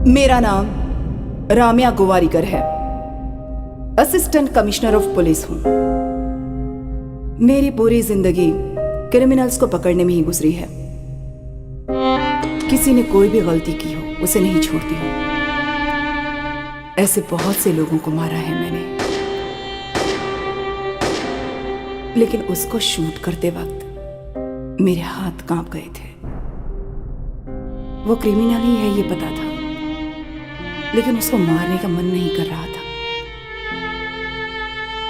मेरा नाम राम्या गोवारीकर है। असिस्टेंट कमिश्नर ऑफ पुलिस हूं। मेरी पूरी जिंदगी क्रिमिनल्स को पकड़ने में ही गुजरी है। किसी ने कोई भी गलती की हो उसे नहीं छोड़ती हूं। ऐसे बहुत से लोगों को मारा है मैंने, लेकिन उसको शूट करते वक्त मेरे हाथ कांप गए थे। वो क्रिमिनल ही है ये पता था, लेकिन उसको मारने का मन नहीं कर रहा था।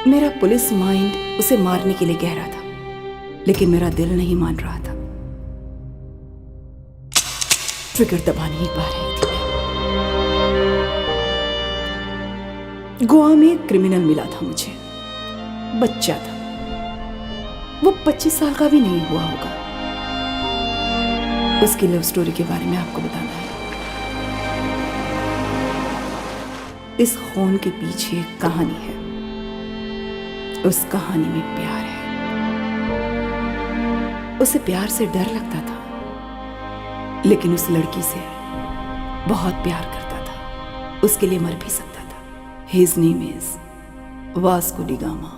मेरा पुलिस माइंड उसे मारने के लिए कह रहा था, लेकिन मेरा दिल नहीं मान रहा था। ट्रिगर दबा नहीं पा रही थी मैं। गोवा में एक क्रिमिनल मिला था मुझे, बच्चा था। वो 25 साल का भी नहीं हुआ होगा। उसकी लव स्टोरी के बारे में आपको बताना है। इस खून के पीछे एक कहानी है। उस कहानी में प्यार है। उसे प्यार से डर लगता था, लेकिन उस लड़की से बहुत प्यार करता था। उसके लिए मर भी सकता था। His name is Vasco D gamma.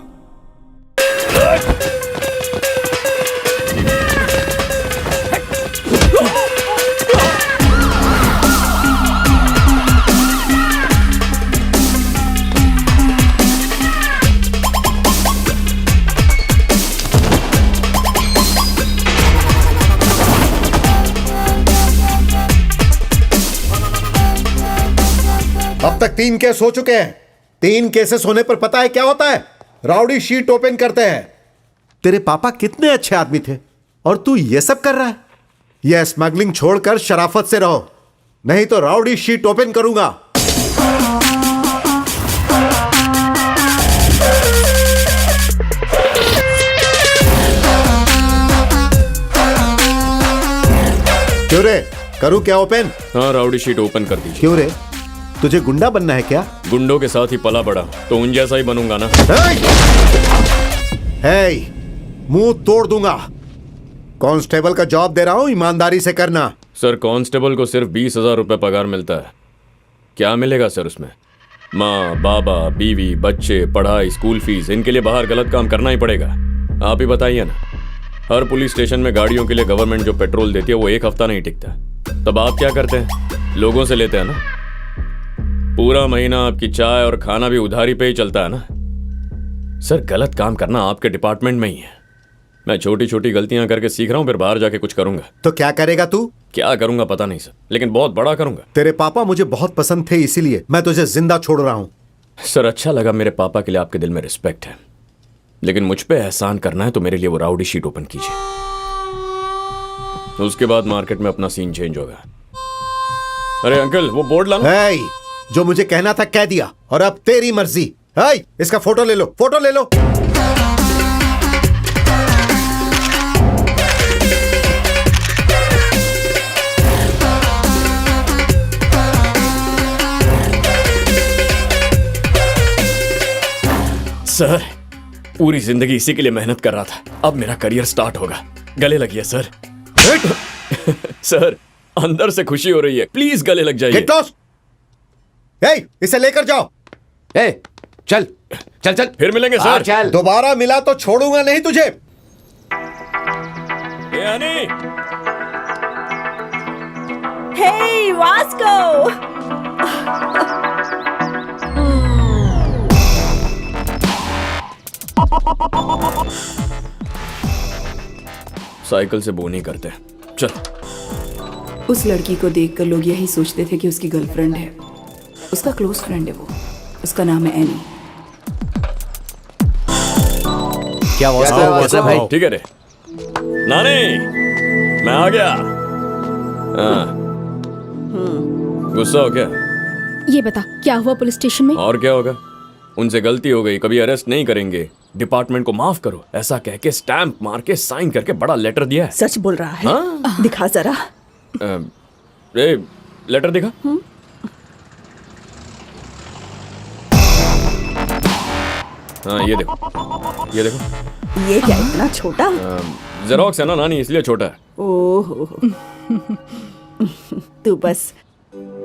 अब तक 3 केस हो चुके हैं। 3 केसेस होने पर पता है क्या होता है? राउडी शीट ओपन करते हैं। तेरे पापा कितने अच्छे आदमी थे और तू ये सब कर रहा है। यह स्मगलिंग छोड़कर शराफत से रहो, नहीं तो राउडी शीट ओपन करूंगा। क्यों रे, करूं क्या ओपन? हाँ, राउडी शीट ओपन कर दीजिए। क्यों रे, तुझे गुंडा बनना है क्या? गुंडों के साथ ही पला बड़ा तो उन जैसा ही बनूंगा ना। हे, मुंह तोड़ दूंगा। कांस्टेबल का जॉब दे रहा हूं, ईमानदारी से करना। सर, कांस्टेबल को सिर्फ 20,000 रुपए पगार मिलता है। क्या मिलेगा सर उसमें? माँ, बाबा, बीवी, बच्चे, पढ़ाई, स्कूल फीस, इनके लिए बाहर गलत काम करना ही पड़ेगा। आप ही बताइए ना। हर पुलिस स्टेशन में गाड़ियों के लिए गवर्नमेंट जो पेट्रोल देती है वो 1 हफ्ता नहीं टिकता। तब आप क्या करते हैं? लोगों से लेते हैं ना। पूरा महीना आपकी चाय और खाना भी उधारी पे ही चलता है ना। सर, गलत काम करना आपके डिपार्टमेंट में ही है। मैं छोटी छोटी गलतियां करके सीख रहा हूं, फिर बाहर जाके कुछ करूंगा। तो क्या करेगा तू? क्या करूंगा पता नहीं सर, लेकिन बहुत बड़ा करूंगा। तेरे पापा मुझे बहुत पसंद थे, इसीलिए मैं तुझे जिंदा छोड़ रहा हूं। सर, अच्छा लगा मेरे पापा के लिए आपके दिल में रिस्पेक्ट है, लेकिन मुझ पे एहसान करना है तो मेरे लिए वो राउडी शीट ओपन कीजिए। उसके बाद मार्केट में अपना सीन चेंज होगा। अरे अंकल, वो बोर्ड लाना। हे, जो मुझे कहना था कह दिया, और अब तेरी मर्जी। हे, इसका फोटो ले लो, फोटो ले लो। सर, पूरी जिंदगी इसी के लिए मेहनत कर रहा था। अब मेरा करियर स्टार्ट होगा। गले लगिए सर। सर, अंदर से खुशी हो रही है, प्लीज गले लग जाइए। Get lost. इसे लेकर जाओ। चल चल चल, फिर मिलेंगे सर। चल। दोबारा मिला तो छोड़ूंगा नहीं तुझे। ए हनी। हे वास्को। साइकिल से बोनी करते। चल। उस लड़की को देखकर लोग यही सोचते थे कि उसकी गर्लफ्रेंड है। उसका क्लोज फ्रेंड है वो। उसका नाम है एनी। क्या कैसे भाई? ठीक है रे नानी, मैं आ गया। गुस्सा हो क्या? ये बता, क्या हुआ पुलिस स्टेशन में? और क्या होगा, उनसे गलती हो गई, कभी अरेस्ट नहीं करेंगे, डिपार्टमेंट को माफ करो, ऐसा कह के स्टैंप मार के साइन करके बड़ा लेटर दिया है। सच बोल रहा है? हाँ? दिखा जरा। लेटर दिखा। हाँ, ये देखो, ये देखो। ये क्या इतना छोटा? जेरोक्स है ना नानी, इसलिए छोटा है। ओह, तू बस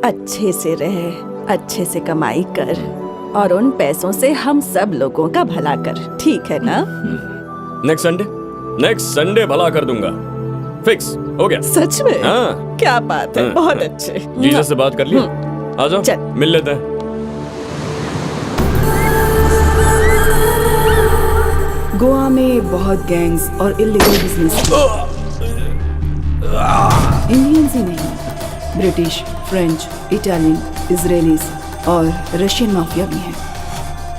अच्छे से रहे, अच्छे से कमाई कर और उन पैसों से हम सब लोगों का भला कर, ठीक है ना? नेक्स्ट संडे भला कर दूंगा। फिक्स हो गया। सच में? हाँ। क्या बात है, बहुत अच्छे। जीसस से बात कर लिया? आ जाओ चल। मिल लेते हैं। गोवा में बहुत गैंग्स और इलीगल बिजनेस इंडियंस ही नहीं, ब्रिटिश, फ्रेंच, इटालियन, इजरायलीज और रशियन माफिया भी हैं।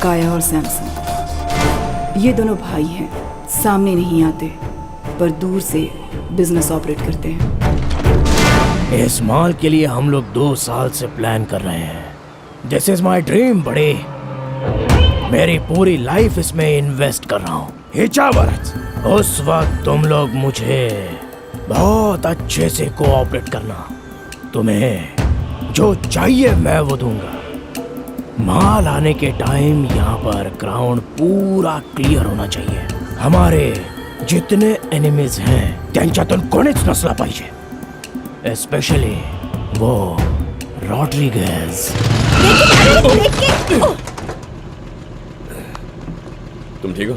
काया और सैमसन ये दोनों भाई हैं, सामने नहीं आते पर दूर से बिजनेस ऑपरेट करते हैं। इस मॉल के लिए हम लोग 2 साल से प्लान कर रहे हैं। दिस इज माई ड्रीम बड़े। मेरी पूरी लाइफ इसमें इन्वेस्ट कर रहा हूँ। हिचावत, उस वक्त तुम लोग मुझे बहुत अच्छे से कोऑपरेट करना। तुम्हें जो चाहिए मैं वो दूंगा। माल आने के टाइम यहाँ पर ग्राउंड पूरा क्लियर होना चाहिए। हमारे जितने एनिमीज हैं त्यांच्यातून कोणीच नसला पाहिजे, स्पेशली वो रॉड्रिगेज। तुम ठीक हो?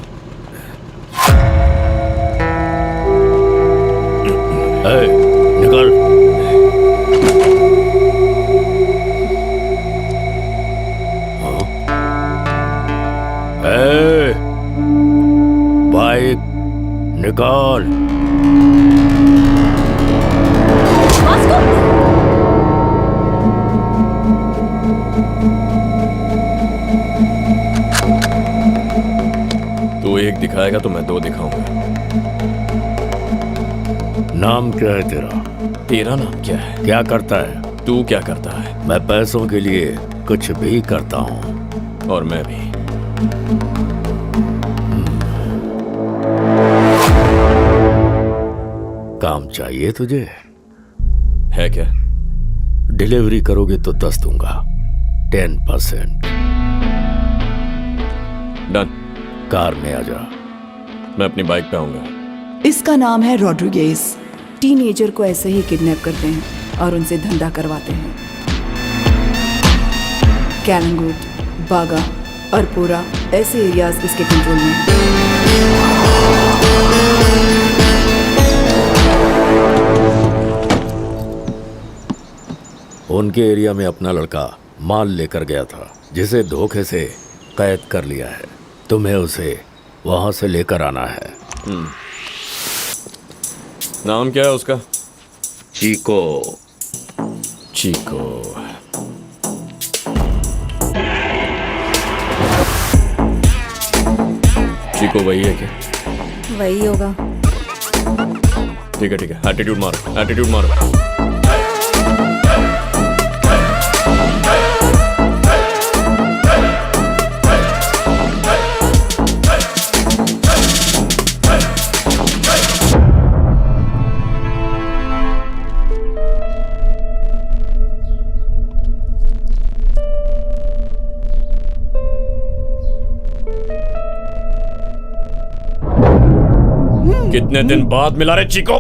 निकल। बाइक निकाल। तू एक दिखाएगा तो मैं 2 दिखाऊंगा। नाम क्या है तेरा? तेरा नाम क्या है? क्या करता है? तू क्या करता है? मैं पैसों के लिए कुछ भी करता हूँ। और मैं भी। काम चाहिए तुझे? है क्या? डिलीवरी करोगे तो 10 दूंगा, 10%। डन। कार में आ जा। मैं अपनी बाइक पे आऊंगा। इसका नाम है रॉड्रिगेज। टीनेजर को ऐसे ही किडनैप करते हैं और उनसे धंधा करवाते हैं। कैलंगुट, बागा, अरपोरा ऐसे एरियाज इसके कंट्रोल में हैं। उनके एरिया में अपना लड़का माल लेकर गया था, जिसे धोखे से कैद कर लिया है। तुम्हें उसे वहां से लेकर आना है। नाम क्या है उसका? चीको। चीको। चीको वही है क्या? वही होगा। ठीक है ठीक है। एटीट्यूड मारो, एटीट्यूड मारो। कितने दिन बाद मिला रे चीको?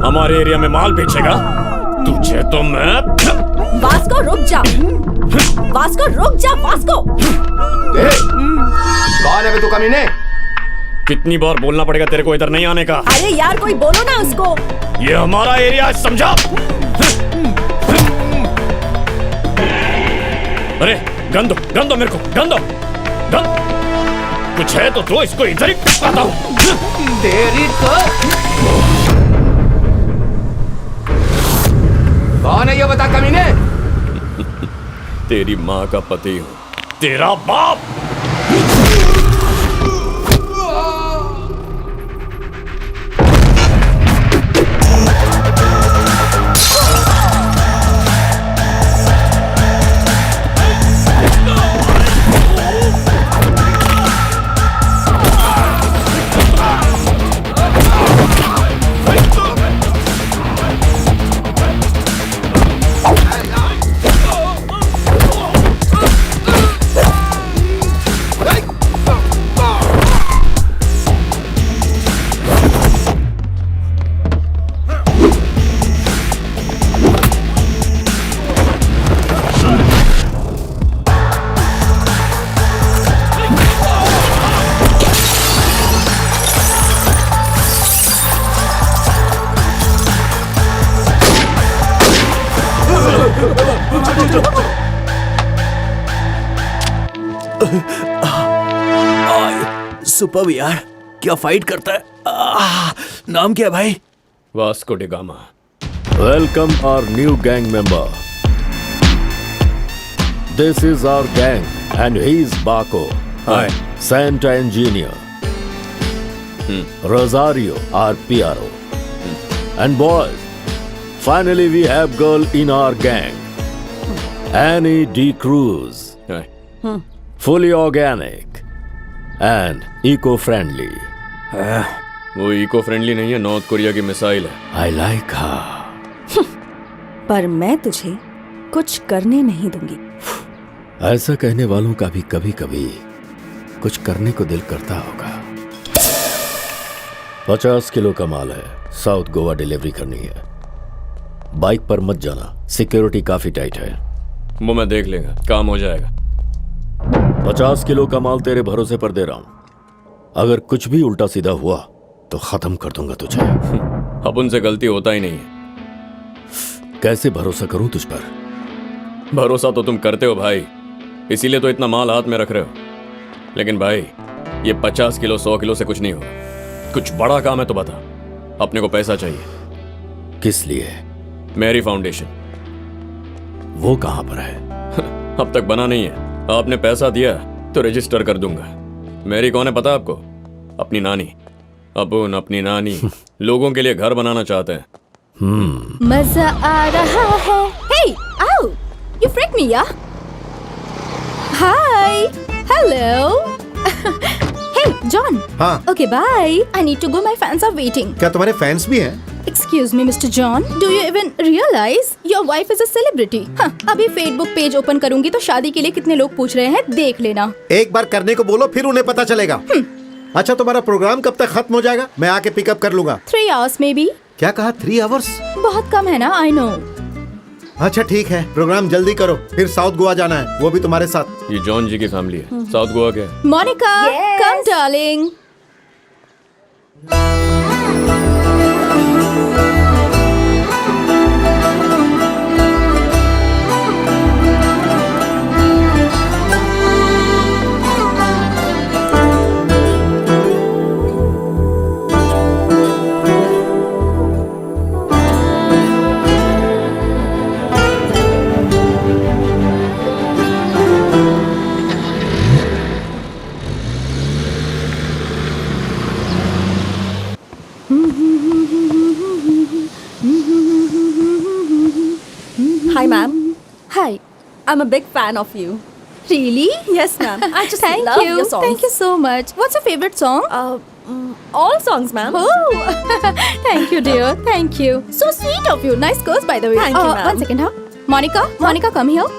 हमारे एरिया में माल बेचेगा? तुझे तो मैं। वास्को रुक जा, वास्को रुक जा, वास्को। कौन है बे तू कमीने? कितनी बार बोलना पड़ेगा तेरे को इधर नहीं आने का? अरे यार कोई बोलो ना उसको। ये हमारा एरिया है, समझा? अरे गन दो मेरे को, गन दो। कुछ है तो दो, इसको इधर ही आता हूं। तेरी तो। कौन है ये बता कमीने? तेरी माँ का पति हूँ, तेरा बाप। सुपर यार, क्या फाइट करता है। नाम क्या है भाई? Vasco D gamma. Welcome our new gang member. This is our gang and he's Baco. Hi. Santa Engineer. Rosario, our PRO. And boys, finally we have girl in our gang. Annie D. Cruz. Hi. Fully organic and eco-friendly. वो eco friendly नहीं है, north Korea की missile है। I like her. पर मैं तुझे कुछ करने नहीं दूंगी। ऐसा कहने वालों का भी कभी कभी कुछ करने को दिल करता होगा। 50 किलो का माल है, साउथ गोवा डिलीवरी करनी है। बाइक पर मत जाना, सिक्योरिटी काफी टाइट है। वो मैं देख लेगा, काम हो जाएगा। 50 किलो का माल तेरे भरोसे पर दे रहा हूं। अगर कुछ भी उल्टा सीधा हुआ तो खत्म कर दूंगा तुझे। अब उनसे गलती होता ही नहीं है। कैसे भरोसा करूं तुझ पर? भरोसा तो तुम करते हो भाई, इसीलिए तो इतना माल हाथ में रख रहे हो। लेकिन भाई, ये 50 किलो 100 किलो से कुछ नहीं होगा। कुछ बड़ा काम है तो बता। अपने को पैसा चाहिए। किस लिए? मेरी फाउंडेशन। वो कहां पर है? अब तक बना नहीं है। आपने पैसा दिया तो रजिस्टर कर दूंगा। मेरी कौन है पता आपको? अपनी नानी। अपन अपनी नानी लोगों के लिए घर बनाना चाहते हैं। मजा आ रहा है। Hey, ow! You freaked me, yeah? Hi. Hello. Hey, John. हाँ। Okay, bye. I need to go. My fans are waiting. क्या तुम्हारे फैंस भी हैं? Excuse me, Mr. John. Do you even realize your wife is a celebrity? हाँ, अभी Facebook page open करूंगी तो शादी के लिए कितने लोग पूछ रहे हैं, देख लेना। एक बार करने को बोलो, फिर उन्हें पता चलेगा। अच्छा, तुम्हारा प्रोग्राम कब तक खत्म हो जाएगा? मैं आके पिकअप कर लूंगा। 3 hours maybe. क्या कहा? 3 आवर्स? बहुत कम है ना, I know. अच्छा ठीक है, प्रोग्राम जल्दी करो, फिर साउथ गोवा जाना है, वो भी तुम्हारे साथ। ये जॉन जी की फैमिली है। साउथ गोवा क्या है? Monica, Yes. come darling. Hi, ma'am. Hi. I'm a big fan of you. Really? Yes, ma'am. I just Thank love you. your songs. Thank you so much. What's your favorite song? All songs, ma'am. Oh, thank you, dear. Thank you. So sweet of you. Nice girls, by the way. Thank you, ma'am. 1 second, huh? Monica, Monica, come here.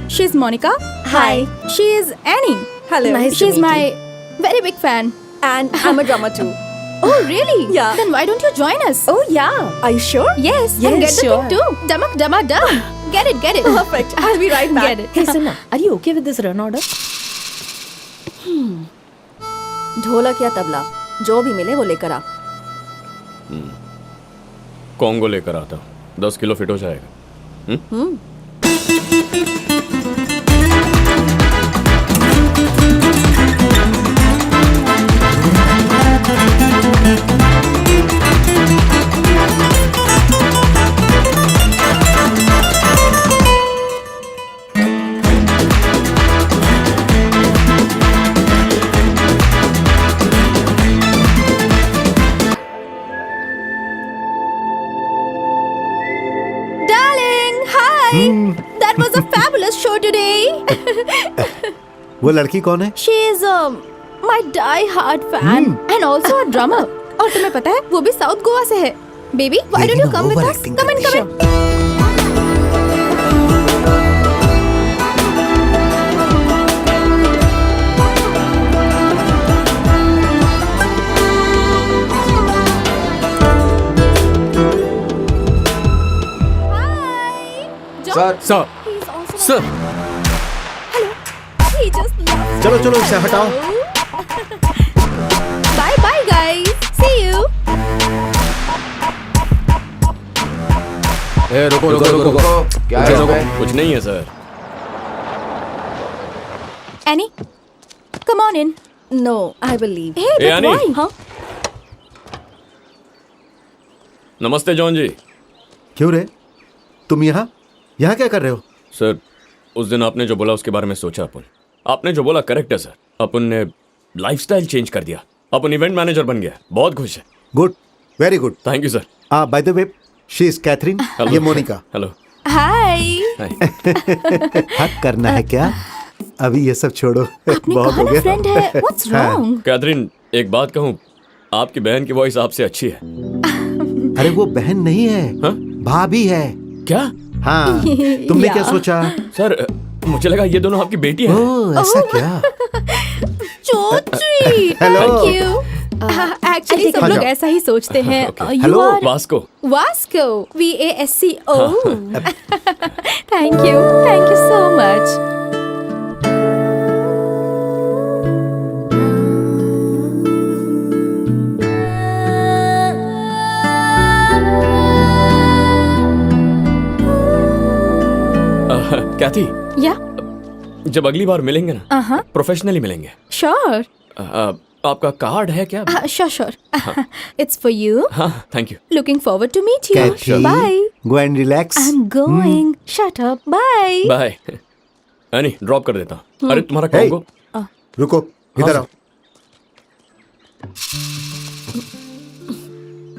She's Monica. Hi. She is Annie. Hello. Nice to She's meet my very big fan. And I'm a drummer too. Oh, really? Yeah. Then why don't you join us? Oh, yeah. Are you sure? Yes. Yes, and get the sure. thing too. Damak, damak, dum. Get it, get it. Perfect. I'll be right back. Get it. Hey, Sana, are you okay with this run order? ढोलक या तबला, जो भी मिले वो लेकर आ। Congo लेकर आता हूँ। 10 किलो फिट हो जाएगा। Darling, hi. That was a fabulous show today. वो लड़की कौन है? She is my die-hard fan and also a drummer. और तुम्हें पता है वो भी साउथ गोवा से है. Baby, why don't you come with us? Come in, come in. Hi. John, sir he's also Sir. Hello. He just loves चलो चलो इसे हटाओ। Bye bye guys. See you. ए, रुको रुको रुको रुको, क्या है इसमें? कुछ नहीं है sir. Annie, come on in. No, I will leave. Hey, but Annie. why? हाँ? नमस्ते जॉन जी। क्यों रे, तुम यहाँ यहाँ क्या कर रहे हो? सर, उस दिन आपने जो बोला उसके बारे में सोचा अपन। आपने जो बोला करेक्ट है सर। अपन ने लाइफस्टाइल चेंज कर दिया। अपन इवेंट मैनेजर बन गया। बहुत खुश है। Good, very good. Thank you sir. By the way, she is Catherine, ये मोनिका। हेलो। Hi. हक करना है क्या? अभी ये सब छोड़ो, आपने बहुत कहा हो ना गया। फ्रेंड है. What's wrong? कैथरीन, एक बात कहूँ, आपकी बहन की वॉइस आपसे अच्छी है। अरे वो बहन नहीं है, हाँ? भाभी है। क्या? हाँ, तुमने क्या सोचा? सर, मुझे लगा ये दोनों आपकी बेटी हैं। ओह, ऐसा क्या? So sweet. Hello. Thank you. Actually, सब लोग ऐसा ही सोचते हैं. You Hello. are Vasco. Vasco. VASCO. Thank you. Thank you so much. Kathy, Yeah. जब अगली बार मिलेंगे ना, Uh-huh. प्रोफेशनली मिलेंगे। Sure. आपका कार्ड है क्या? Sure. It's for you. हाँ, thank you. Looking forward to meet you. Kathy, Bye. go and relax. I'm going. Shut up. Bye. Bye. Annie, drop कर देता हूँ। अरे तुम्हारा Hey. कॉम्बो। रुको, इधर आओ।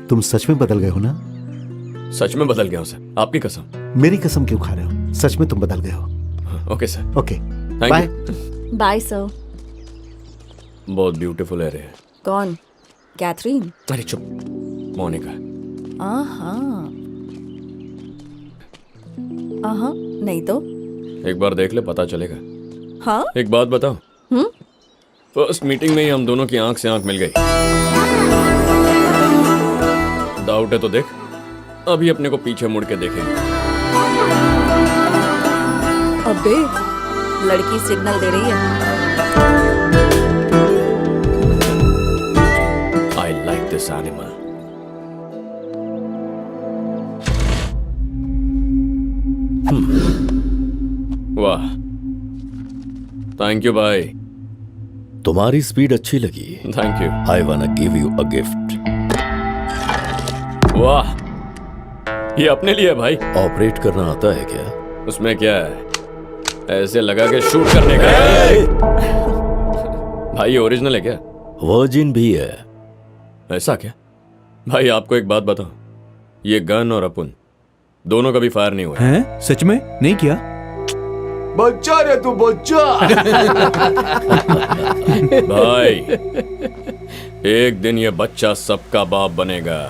तुम सच में बदल गए हो ना? सच में बदल गया हूँ सर, आपकी कसम। मेरी कसम क्यों खा रहे हो? सच में तुम बदल गए हो। Okay sir. Okay, thank bye. You. Bye, sir. बहुत ब्यूटीफुल है रे। कौन? कैथरीन? अरे चुप, मोनिका। नहीं तो? एक बार देख ले, पता चलेगा। हाँ? एक बात बताओ, फर्स्ट मीटिंग में ही हम दोनों की आंख से आंख मिल गई। डाउट है तो देख, अभी अपने को पीछे मुड़ के देखेंगे। अबे, लड़की सिग्नल दे रही है। I like this animal. वाह, थैंक यू भाई। तुम्हारी स्पीड अच्छी लगी। Thank you. आई वाना गिव यू अ गिफ्ट। वाह, ये अपने लिए है भाई। ऑपरेट करना आता है क्या? उसमें क्या है, ऐसे लगा के शूट करने का है। भाई ये ओरिजिनल है क्या? वर्जिन भी है। ऐसा क्या? भाई आपको एक बात बताओ, ये गन और अपन दोनों कभी फायर नहीं हुआ। हैं? सच में नहीं किया? बच्चा रे तू, बच्चा। भाई एक दिन ये बच्चा सबका बाप बनेगा।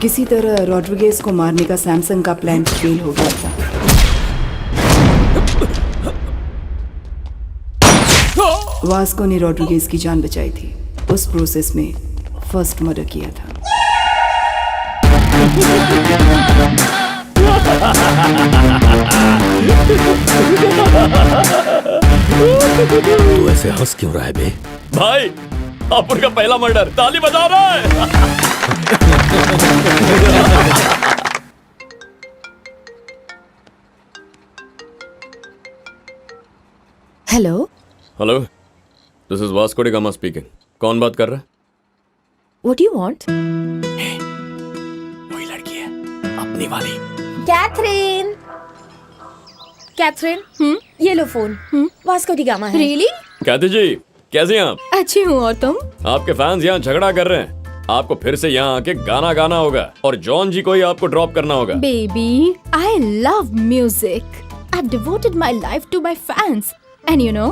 किसी तरह रॉड्रिगेज को मारने का सैमसंग का प्लान फेल हो गया था। वास्को ने रॉड्रिगेज की जान बचाई थी। उस प्रोसेस में फर्स्ट मर्डर किया था। तू ऐसे हंस क्यों रहा है बे? भाई अपन का पहला मर्डर, ताली बजा रहा है। Hello, hello, this is Vasco D gamma speaking. कौन बात कर रहा है? What you want? वही लड़की है, अपनी वाली। कैथरीन, कैथरीन, ये लो फोन। वास्को डी गामा है। Really? कहते जी, कैसे हैं आप? अच्छी हूँ, और तुम? आपके फैंस यहाँ झगड़ा कर रहे हैं। आपको फिर से यहाँ आके गाना गाना होगा और जॉन जी को ही आपको ड्रॉप करना होगा। Baby, I love music. I've devoted my life to my fans. And you know,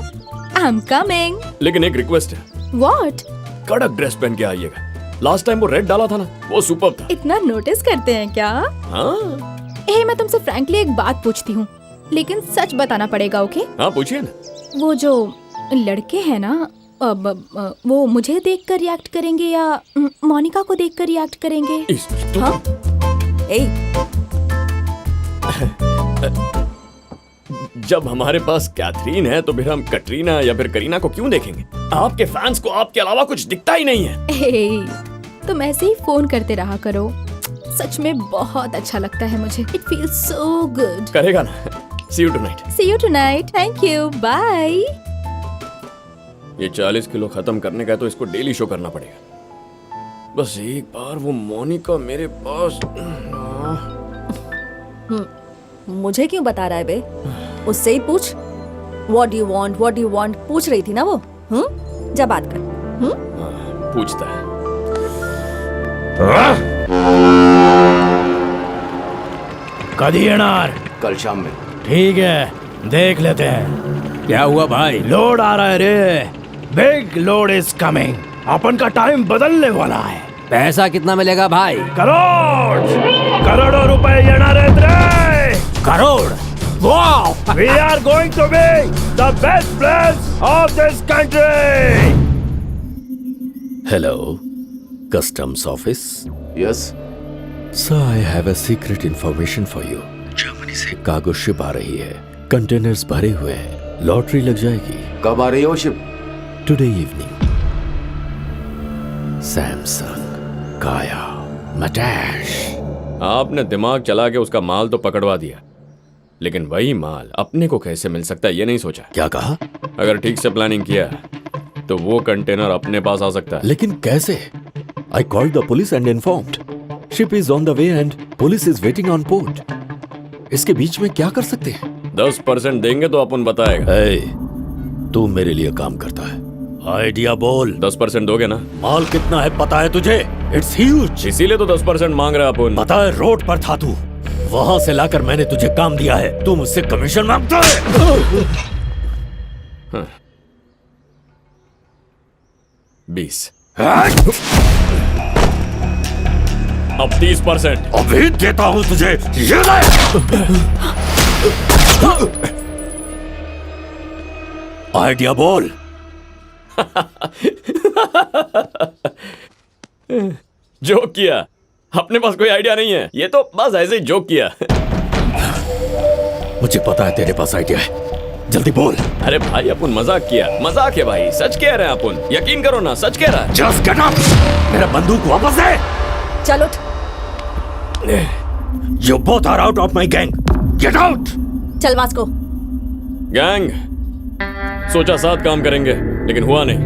I'm coming. लेकिन एक रिक्वेस्ट है, What? कड़क ड्रेस पहन के आइएगा। लास्ट टाइम वो रेड डाला था ना, वो सुपर था। इतना नोटिस करते हैं क्या? हाँ मैं तुमसे फ्रैंकली एक बात पूछती हूँ, लेकिन सच बताना पड़ेगा, ओके? हाँ, पूछिए ना। वो जो लड़के हैं ना, वो मुझे देखकर रिएक्ट करेंगे या मोनिका को देखकर रिएक्ट करेंगे? तो हाँ? ए, जब हमारे पास कैथरीन है तो फिर हम कटरीना या फिर करीना को क्यों देखेंगे? आपके फैंस को आपके अलावा कुछ दिखता ही नहीं है। हे, तुम ऐसे ही फोन करते रहा करो। सच में बहुत अच्छा लगता है मुझे। It feels so good. करेगा ना? See you tonight. See you tonight. Thank you. Bye. ये 40 किलो खत्म करने का है तो इसको डेली शो करना पड़ेगा। बस एक बार वो मोनिका मेरे पास। मुझे क्यों बता रहा है बे? उससे ही पूछ। What do you want पूछ रही थी ना वो। जा बात कर। पूछता है। कभी येणार? कल शाम में। ठीक है, देख लेते हैं। क्या हुआ भाई? लोड आ रहा है रे। Big load is coming. अपन का टाइम बदलने वाला है। पैसा कितना मिलेगा भाई? करोड़ों रुपए येणार आहेत रे। Crore? Wow! We are going to be the best place of this country. Hello, customs office. Yes. Sir, I have a secret information for you. Germany से कार्गो शिप आ रही है। कंटेनर्स भरे हुए हैं। लॉटरी लग जाएगी। कब आ रही है वो शिप? Today evening. Samsung, काया, मटैश। आपने दिमाग चला के उसका माल तो पकड़वा दिया, लेकिन वही माल अपने को कैसे मिल सकता है ये नहीं सोचा। क्या कहा? अगर ठीक से प्लानिंग किया तो वो कंटेनर अपने पास आ सकता है। लेकिन कैसे? I called the police and informed. Ship is on the way and police is waiting on port. इसके बीच में क्या कर सकते हैं? 10% देंगे तो अपन बताएगा। Hey, तू मेरे लिए काम करता है। आइडिया बोल। 10% दोगे ना? माल कितना है पता है तुझे? It's huge. इसीलिए तो 10% मांग रहा अपन। पता है रोड पर था तू, वहां से लाकर मैंने तुझे काम दिया है। तू मुझसे कमीशन मांगता है। 20। अब 30%। अभी देता हूं तुझे। ये ले। आइडिया बोल। जोक किया। अपने पास कोई आइडिया नहीं है, ये तो बस ऐसे ही जोक किया। मुझे पता है तेरे पास आइडिया है, जल्दी बोल। अरे भाई अपन मजाक किया, मजाक है भाई, सच कह रहे हैं अपन, यकीन करो ना, सच कह रहा है। Just get up. मेरा बंदूक वापस दे। चल उठ। You both are out of my gang. Get out. चल वास्को। गैंग सोचा साथ काम करेंगे, लेकिन हुआ नहीं।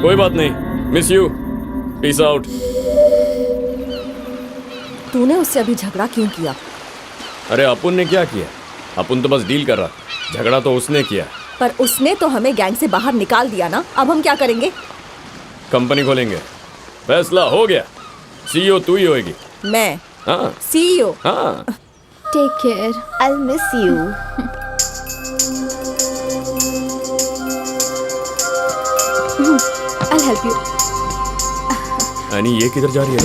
कोई बात नहीं, मिस यू, पीस आउट। तूने उससे अभी झगड़ा क्यों किया? अरे अपन ने क्या किया? अपन तो बस डील कर रहा, झगड़ा तो उसने किया। पर उसने तो हमें गैंग से बाहर निकाल दिया ना, अब हम क्या करेंगे? कंपनी खोलेंगे, फैसला हो गया। सीईओ तू ही होएगी। मैं? हाँ सीईओ? हाँ। Take care. I'll miss you. I'll help you. यानी ये किधर जा रही है?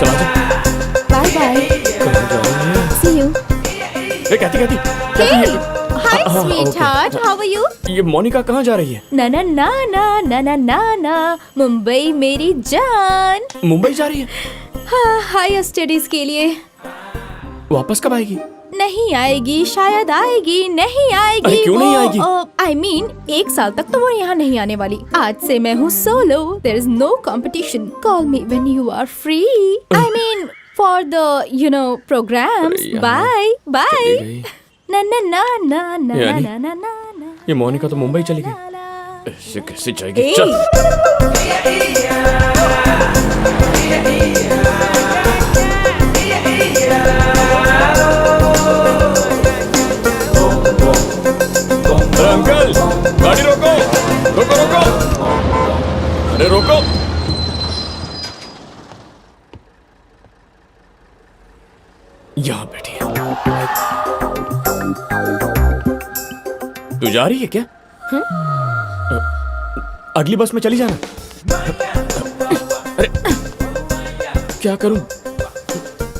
चला जा। Bye bye. See you. ए, कहती Hey, hi sweetheart. How are you? ये मोनिका कहाँ जा रही है? ना ना ना ना ना ना ना ना मुंबई मेरी जान। मुंबई जा रही है? हाँ, हायर स्टडीज के लिए। वापस कब आएगी? नहीं आएगी, शायद आएगी, नहीं आएगी। अरे क्यों नहीं आएगी? I mean, 1 साल तक तो वो यहाँ नहीं आने वाली। आज से मैं हूँ solo. There is no competition. Call me when you are free. I mean, for the programs. अरे यार, Bye, bye. चली गई। ना ना ना ना ना यानी? ना ना ना ना। ये मोनिका तो मुंबई चली गई। ऐसे कैसे जाएगी? ए! चल। अरे अंकल, गाड़ी रोको, रोको रोको, अरे रोको। यहाँ बैठी है। तू जा रही है क्या? अगली बस में चली जाना। अरे क्या करूं?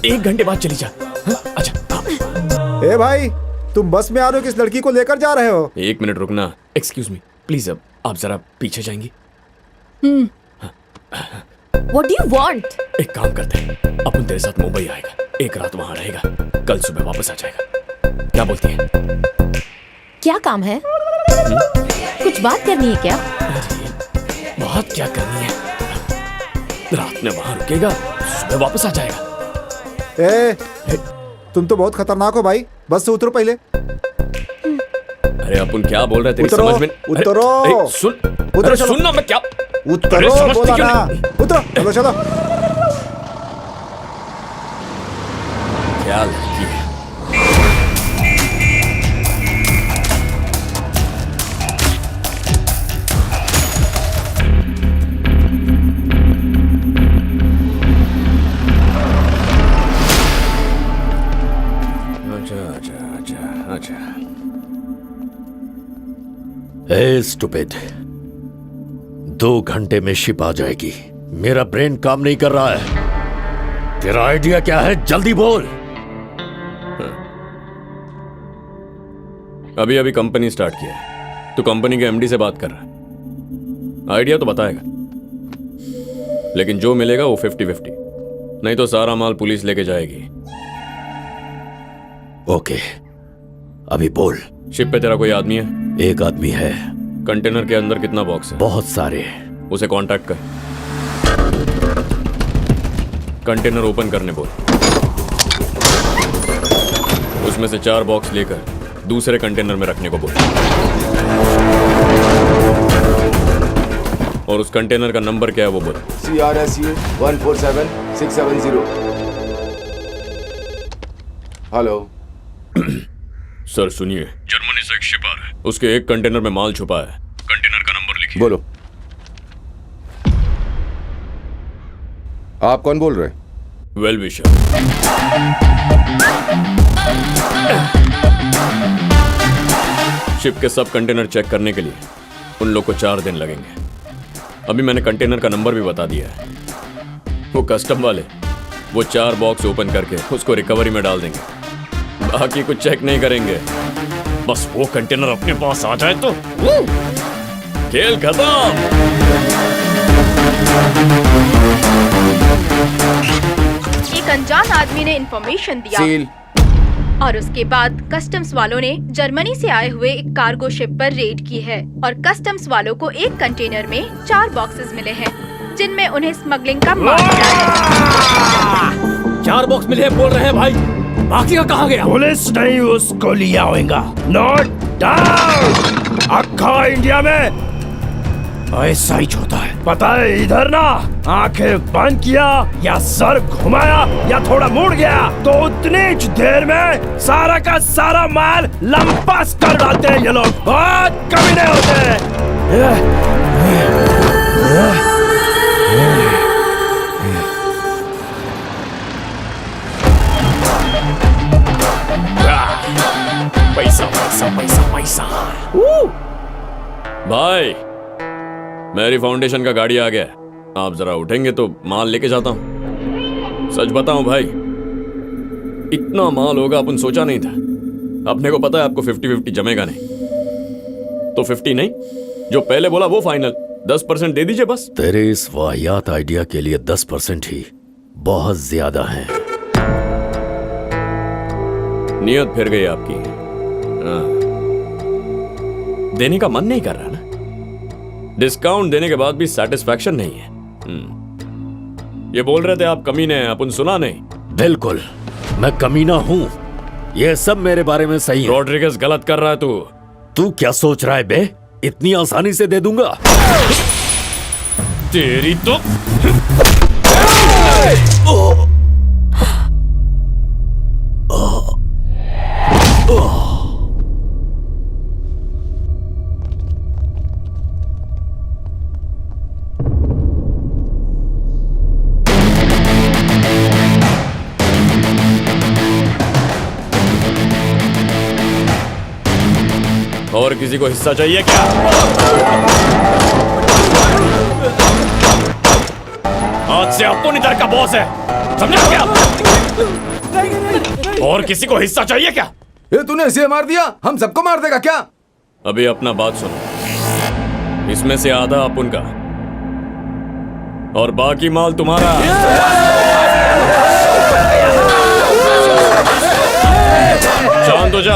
1 घंटे बाद चली जा। हाँ? अच्छा हाँ। ए भाई, तुम बस में आ रहे हो, किस लड़की को लेकर जा रहे हो? 1 मिनट रुकना। एक्सक्यूज मी प्लीज, अब आप जरा पीछे जाएंगी? What do you want? एक काम करते हैं, अपन तेरे साथ मुंबई आएगा। एक रात वहां रहेगा, कल सुबह वापस आ जाएगा। क्या बोलती है? क्या काम है? कुछ बात करनी है क्या? बात क्या करनी है? रात में वहां रुकेगा, सुबह वापस आ जाएगा। तुम तो बहुत खतरनाक हो भाई, बस से उतरो पहले। अरे अपन क्या बोल रहे थे? उतरो, समझ में उतरो। सुन, उतरो, अरे चलो। सुन ना, मैं क्या उतरो समझती बोला क्यों ना। नहीं? उतरो, चलो चलो। क्या लड़की है? अच्छा। ए स्टूपिड, 2 घंटे में शिप आ जाएगी। मेरा ब्रेन काम नहीं कर रहा है। तेरा आइडिया क्या है? जल्दी बोल। अभी कंपनी स्टार्ट किया है, तो कंपनी के एमडी से बात कर रहा है। आइडिया तो बताएगा, लेकिन जो मिलेगा वो 50-50, नहीं तो सारा माल पुलिस लेके जाएगी। ओके, अभी बोल। शिप पे तेरा कोई आदमी है? एक आदमी है। कंटेनर के अंदर कितना बॉक्स है? बहुत सारे। उसे कांटेक्ट कर, कंटेनर ओपन करने बोल। उसमें से 4 बॉक्स लेकर दूसरे कंटेनर में रखने को बोल, और उस कंटेनर का नंबर क्या है वो बोल। CRSU 147670। हेलो सर सुनिए, जर्मनी से एक शिप आ रहा है, उसके एक कंटेनर में माल छुपा है। कंटेनर का नंबर लिखिए। बोलो, आप कौन बोल रहे हैं? Well wisher. शिप के सब कंटेनर चेक करने के लिए उन लोग को 4 दिन लगेंगे। अभी मैंने कंटेनर का नंबर भी बता दिया है। वो कस्टम वाले वो 4 बॉक्स ओपन करके उसको रिकवरी में डाल देंगे, बाकी कुछ चेक नहीं करेंगे। बस वो कंटेनर अपने पास आ जाए तो खेल खत्म। एक अनजान आदमी ने इंफॉर्मेशन दिया सील। और उसके बाद कस्टम्स वालों ने जर्मनी से आए हुए एक कार्गो शिप पर रेड की है, और कस्टम्स वालों को एक कंटेनर में 4 बॉक्सेस मिले हैं, जिनमें उन्हें स्मगलिंग का माल मिला है। 4 बॉक्स मिले हैं बोल रहे हैं भाई, बाकी का कहाँ गया? पुलिस नहीं उसको लिया होगा। Note down. अक्खा इंडिया में ऐसा ही होता है, पता है? इधर ना आंखें बंद किया या सर घुमाया या थोड़ा मुड़ गया तो उतनी देर में सारा का सारा माल लंपास कर डालते हैं ये लोग। बहुत कमीने होते हैं। पैसा पैसा पैसा पैसा। भाई, मेरी फाउंडेशन का गाड़ी आ गया, आप जरा उठेंगे तो माल लेके जाता हूं। सच बताऊं भाई, इतना माल होगा अपन सोचा नहीं था। अपने को पता है आपको 50-50 जमेगा नहीं, तो 50 नहीं, जो पहले बोला वो फाइनल। 10% दे दीजिए बस। तेरे इस वाहियात आइडिया के लिए 10% ही बहुत ज्यादा है। नियत फिर गई आपकी। देने का मन नहीं कर रहा ना, डिस्काउंट देने के बाद भी सेटिस्फैक्शन नहीं है। ये बोल रहे थे आप कमीने हैं, अपन सुना नहीं। बिल्कुल, मैं कमीना हूँ, ये सब मेरे बारे में सही है। रॉड्रिगेज गलत कर रहा है तू क्या सोच रहा है बे? इतनी आसानी से दे दूंगा? तेरी तो और किसी को हिस्सा चाहिए क्या? आज से अपन इधर का बॉस है, समझा क्या? और किसी को हिस्सा चाहिए क्या? ये तूने इसे मार दिया, हम सबको मार देगा क्या? अभी अपना बात सुनो, इसमें से आधा अपन का और बाकी माल तुम्हारा।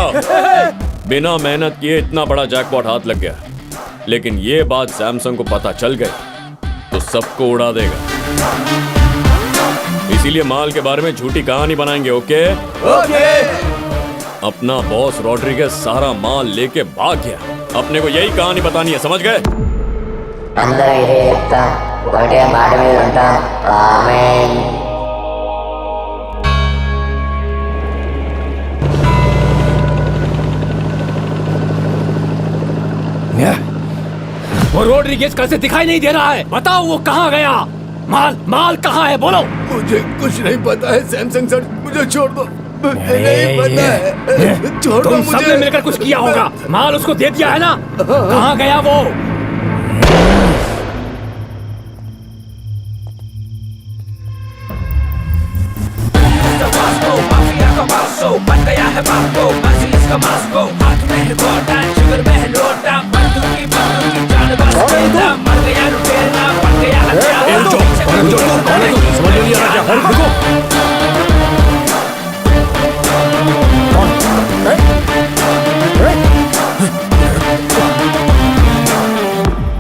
जाओ। बिना मेहनत किए इतना बड़ा जैकपॉट हाथ लग गया, लेकिन ये बात सैमसंग को पता चल गई तो सबको उड़ा देगा। इसीलिए माल के बारे में झूठी कहानी बनाएंगे। Okay okay. अपना बॉस रॉड्रिगेज सारा माल लेके भाग गया, अपने को यही कहानी बतानी है, समझ गए? అందరూ ఇదే చెప్తాం, ఒకటే మాట మీద ఉంటాం. ఆమేన్. वो रोड्रिगेज कल से दिखाई नहीं दे रहा है, बताओ वो कहाँ गया? माल माल कहाँ है, बोलो। मुझे कुछ नहीं पता है सैमसंग सर, मुझे छोड़ दो, मुझे नहीं पता है, छोड़ दो तुम मुझे। सबने मिलकर कुछ किया होगा, माल उसको दे दिया है ना? कहाँ गया वो?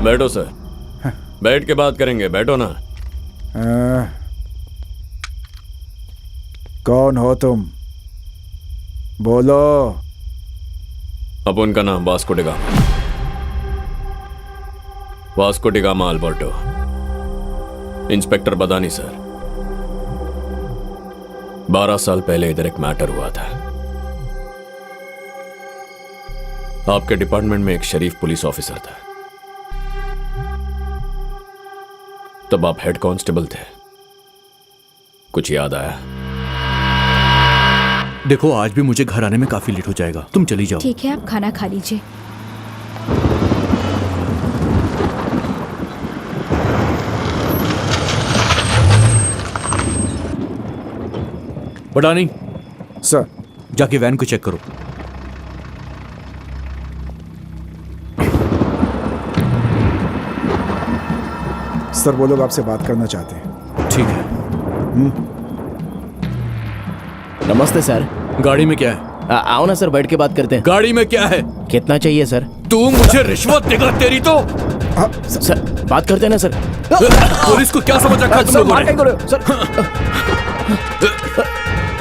बैठो सर, बैठ के बात करेंगे, बैठो ना। कौन हो तुम? बोलो। अपन का नाम Vasco D gamma. Vasco D gamma Alberto. Inspector बदानी सर। 12 साल पहले इधर एक मैटर हुआ था। आपके डिपार्टमेंट में एक शरीफ पुलिस ऑफिसर था, तब आप हेड कांस्टेबल थे। कुछ याद आया? देखो, आज भी मुझे घर आने में काफी लेट हो जाएगा, तुम चली जाओ। ठीक है, आप खाना खा लीजिए। बडानी सर, जाके वैन को चेक करो। सर वो लोग आपसे बात करना चाहते हैं। ठीक है। नमस्ते सर। गाड़ी में क्या है? आओ ना सर, बैठ के बात करते हैं। गाड़ी में क्या है? कितना चाहिए सर? तू मुझे रिश्वत देगा तेरी तो। सर बात करते हैं ना सर। पुलिस को क्या समझ रखा है तुम लोगों ने?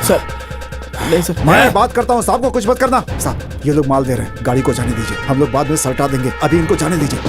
सर नहीं सर, मैं बात करता हूँ, साहब को कुछ मत करना। साहब ये लोग माल दे रहे हैं, गाड़ी को जाने दीजिए, हम लोग बाद में सलटा देंगे, अभी इनको जाने दीजिए।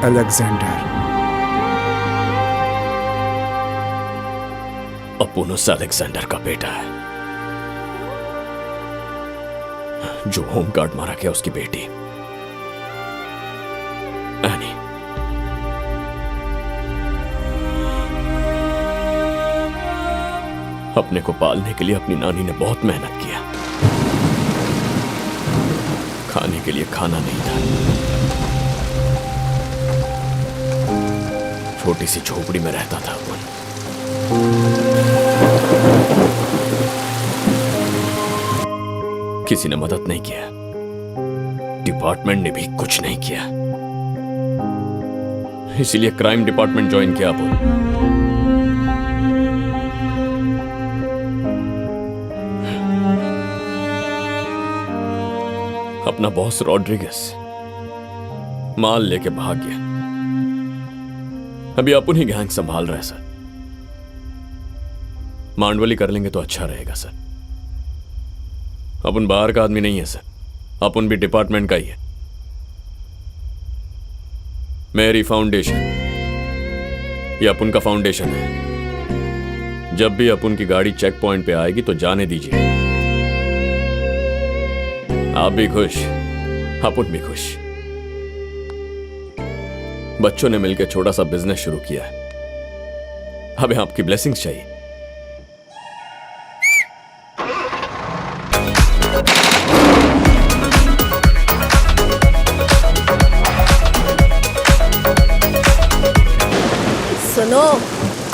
अलेक्जेंडर। अपोलोस अलेक्जेंडर का बेटा है, जो होमगार्ड मारा गया, उसकी बेटी एनी। अपने को पालने के लिए अपनी नानी ने बहुत मेहनत किया। खाने के लिए खाना नहीं था, छोटी सी झोपड़ी में रहता था अपन। किसी ने मदद नहीं किया, डिपार्टमेंट ने भी कुछ नहीं किया, इसीलिए क्राइम डिपार्टमेंट ज्वाइन किया अपन। अपना बॉस रॉड्रिगेज माल लेके भाग गया, अभी अपन ही गैंग संभाल रहा है सर। मांडवली कर लेंगे तो अच्छा रहेगा सर। अपन बाहर का आदमी नहीं है सर, अपन भी डिपार्टमेंट का ही है। मेरी फाउंडेशन ये अपन का फाउंडेशन है, जब भी अपुन की गाड़ी चेक पॉइंट पे आएगी तो जाने दीजिए। आप भी खुश, अपुन भी खुश। बच्चों ने मिलकर छोटा सा बिजनेस शुरू किया है। हमें आपकी ब्लेसिंग्स चाहिए। सुनो,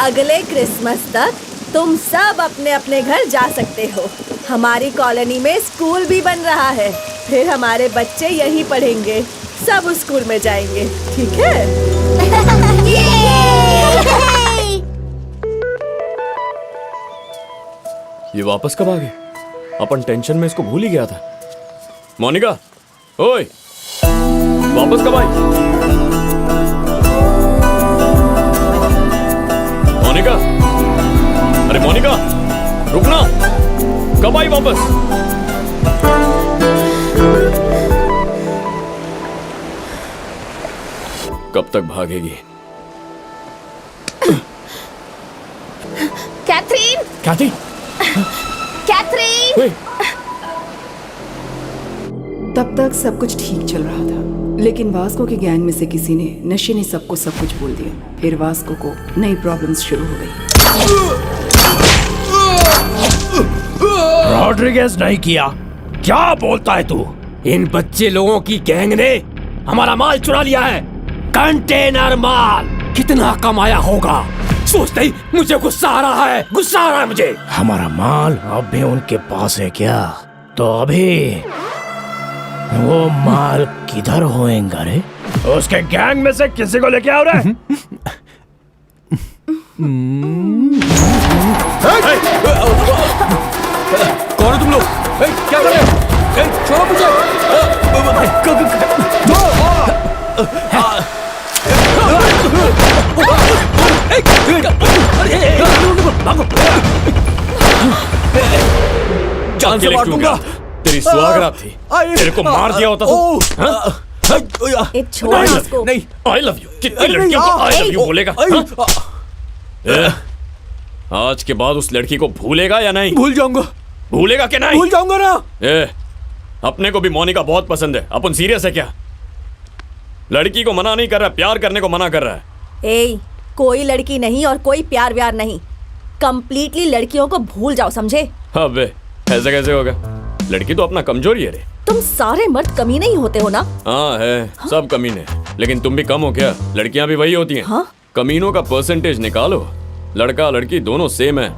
अगले क्रिसमस तक तुम सब अपने अपने घर जा सकते हो। हमारी कॉलोनी में स्कूल भी बन रहा है, फिर हमारे बच्चे यहीं पढ़ेंगे, सब उस स्कूल में जाएंगे, ठीक है? ये वापस कब आ गए? अपन टेंशन में इसको भूल ही गया था। मोनिका, ओए, वापस कब आई? मोनिका, अरे मोनिका, रुकना, कब आई वापस? कब तक भागेगी? कैथरीन! कैथी? कैथरीन! तब तक सब कुछ ठीक चल रहा था, लेकिन वास्को के गैंग में से किसी ने नशे ने सबको सब कुछ बोल दिया। फिर वास्को को नई प्रॉब्लम्स शुरू हो गई। रॉड्रिगेज नहीं किया, क्या बोलता है तू? इन बच्चे लोगों की गैंग ने हमारा माल चुरा लिया है, कंटेनर माल। कितना कमाया होगा सोचते ही मुझे गुस्सा आ रहा है, गुस्सा आ रहा है मुझे। हमारा माल अब भी उनके पास है क्या? तो अभी वो माल किधर होएगा रे? उसके गैंग में से किसी को लेके आओ रे। कौन है तुम लोग? क्या कर रहे हो? छोड़ो मुझे। जान से मार दूंगा। तेरी सुहागरात थी, तेरे को मार दिया होता तो। छोड़ उसको। नहीं, आई लव यू। कितनी लड़कियों को आई लव यू बोलेगा? आज के बाद उस लड़की को भूलेगा या नहीं? भूल जाऊंगा। भूलेगा कि नहीं? भूल जाऊंगा ना। अपने को भी मोनिका बहुत पसंद है। अपन सीरियस है क्या? लड़की को मना नहीं कर रहा, प्यार करने को मना कर रहा है। कोई लड़की नहीं और कोई प्यार व्यार नहीं, कंप्लीटली लड़कियों को भूल जाओ, समझे? अबे ऐसे कैसे होगा? लड़की तो अपना कमजोरी है रे। तुम सारे मर्द कमी नहीं होते हो ना? हाँ है, सब कमीने, लेकिन तुम भी कम हो क्या? लड़कियां भी वही होती हैं। हाँ? कमीनों का परसेंटेज निकालो, लड़का लड़की दोनों सेम है।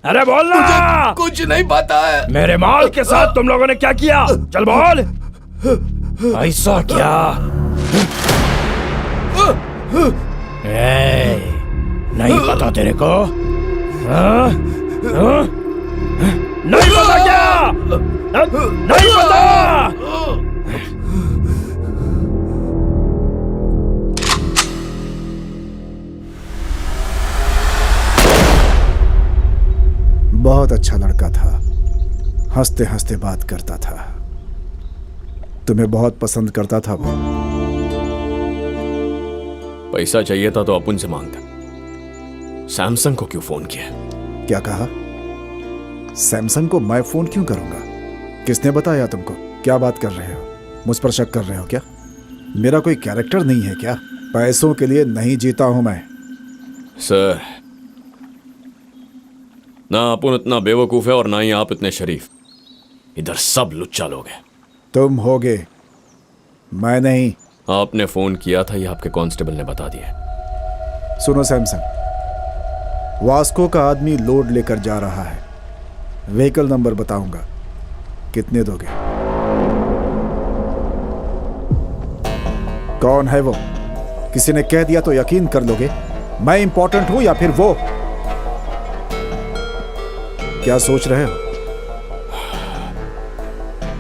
अरे बोल ना। कुछ नहीं पता है। मेरे माल के साथ तुम लोगों ने क्या किया? चल बोल। ऐसा क्या? नहीं पता तेरे को? नहीं पता क्या? नहीं पता? बहुत अच्छा लड़का था, हंसते हंसते बात करता था, तुम्हें बहुत पसंद करता था वो। पैसा चाहिए था तो अपुन से मांगता। सैमसंग को क्यों फोन किया? क्या कहा? सैमसंग को मैं फोन क्यों करूंगा? किसने बताया तुमको? क्या बात कर रहे हो? मुझ पर शक कर रहे हो क्या? मेरा कोई कैरेक्टर नहीं है क्या? पैसों के लिए नहीं जीता हूं मैं। सर, ना अपुन इतना बेवकूफ है और ना ही आप इतने शरीफ। इधर सब लुच्चा लोग हैं। तुम होगे, मैं नहीं। आपने फोन किया था, ये आपके कांस्टेबल ने बता दिया। सुनो सैमसंग, वास्को का आदमी लोड लेकर जा रहा है। व्हीकल नंबर बताऊंगा, कितने दोगे? कौन है वो? किसी ने कह दिया तो यकीन कर लोगे? मैं इंपॉर्टेंट हूं या फिर वो? क्या सोच रहे हो?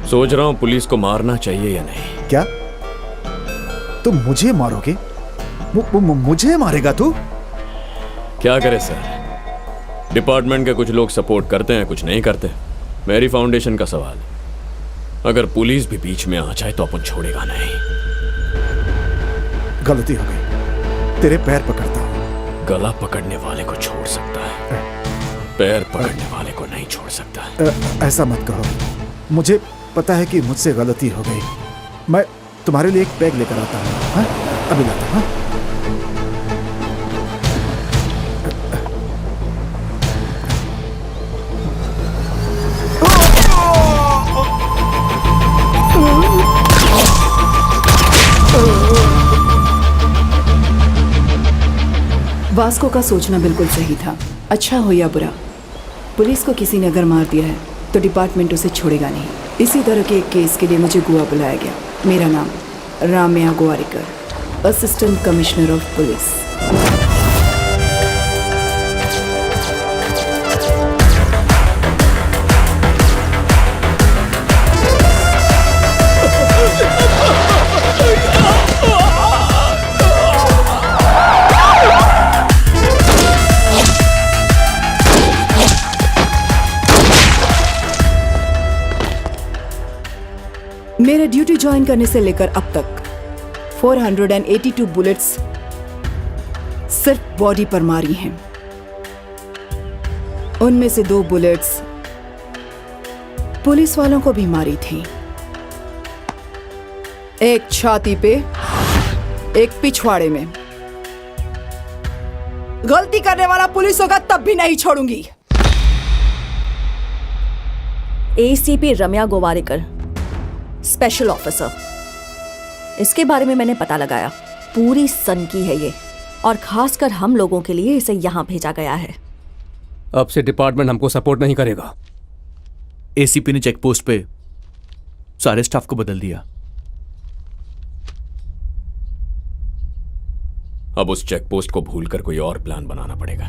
सोच रहा हूं पुलिस को मारना चाहिए या नहीं। क्या तुम मुझे मारोगे? मुझे मारेगा तू? क्या करे सर, डिपार्टमेंट के कुछ लोग सपोर्ट करते हैं, कुछ नहीं करते। मेरी फाउंडेशन का सवाल, अगर पुलिस भी बीच में आ जाए तो अपन छोड़ेगा नहीं। गलती हो गई, तेरे पैर पकड़ता हूँ। गला पकड़ने वाले को छोड़ सकता है, पैर पकड़ने वाले को नहीं छोड़ सकता। ऐसा मत कहो, मुझे पता है कि मुझसे गलती हो गई। मैं तुम्हारे लिए एक पैग लेकर आता हूँ। हाँ? अभी लाता हूँ। वास्को का सोचना बिल्कुल सही था। अच्छा हो या बुरा, पुलिस को किसी ने अगर मार दिया है तो डिपार्टमेंट उसे छोड़ेगा नहीं। इसी तरह के एक केस के लिए मुझे गोवा बुलाया गया। मेरा नाम Ramaiya Gowariker, assistant commissioner of police. मेरे ड्यूटी ज्वाइन करने से लेकर अब तक 482 बुलेट्स सिर्फ बॉडी पर मारी हैं। उनमें से 2 बुलेट्स पुलिस वालों को भी मारी थी, एक छाती पे, एक पिछवाड़े में। गलती करने वाला पुलिस होगा तब भी नहीं छोड़ूंगी। एसीपी रम्या गोवारिकर, स्पेशल ऑफिसर। इसके बारे में मैंने पता लगाया, पूरी सन की है ये, और खासकर हम लोगों के लिए इसे यहाँ भेजा गया है। अब से डिपार्टमेंट हमको सपोर्ट नहीं करेगा। एसीपी ने चेक पोस्ट पे सारे स्टाफ को बदल दिया। अब उस चेक पोस्ट को भूलकर कोई और प्लान बनाना पड़ेगा।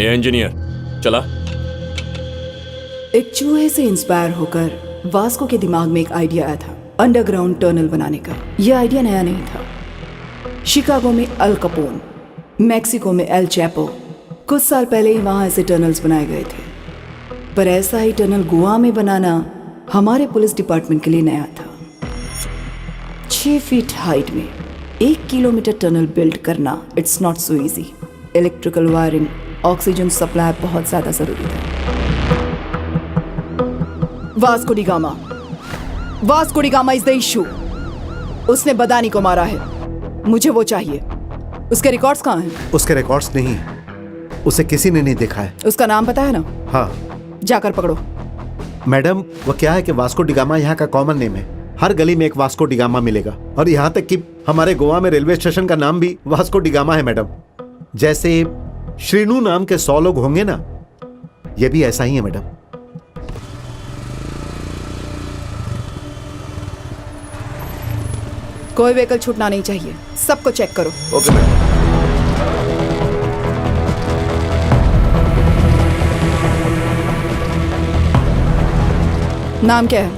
ये इंजीनियर चला। एक चूहे से इंस्पायर होकर वास्को के दिमाग में एक आइडिया आया था, अंडरग्राउंड टनल बनाने का। यह आइडिया नया नहीं था। शिकागो में अल कपोन, मैक्सिको में एल चैपो, कुछ साल पहले ही वहां ऐसे टनल्स बनाए गए थे। पर ऐसा ही टनल गोवा में बनाना हमारे पुलिस डिपार्टमेंट के लिए नया था। 6 फीट हाइट में 1 किलोमीटर टनल बिल्ड करना, it's not so easy. Electrical wiring, oxygen supply बहुत ज्यादा जरूरी था। Vasco D gamma is the issue. उसने बदानी को मारा है, मुझे वो चाहिए। उसके रिकॉर्ड्स कहाँ हैं? उसके रिकॉर्ड्स नहीं है, उसे किसी ने नहीं देखा है। उसका नाम पता है ना? हाँ। जाकर पकड़ो। मैडम, वो क्या है कि वास्को डी गामा यहाँ का कॉमन नेम है। हर गली में एक वास्को डी गामा मिलेगा, और यहाँ तक कि हमारे गोवा में रेलवे स्टेशन का नाम भी वास्को डी गामा है मैडम। जैसे श्रीनू नाम के 100 लोग होंगे ना, ये भी ऐसा ही है मैडम। कोई व्हीकल छूटना नहीं चाहिए, सबको चेक करो। Okay madam. नाम क्या है?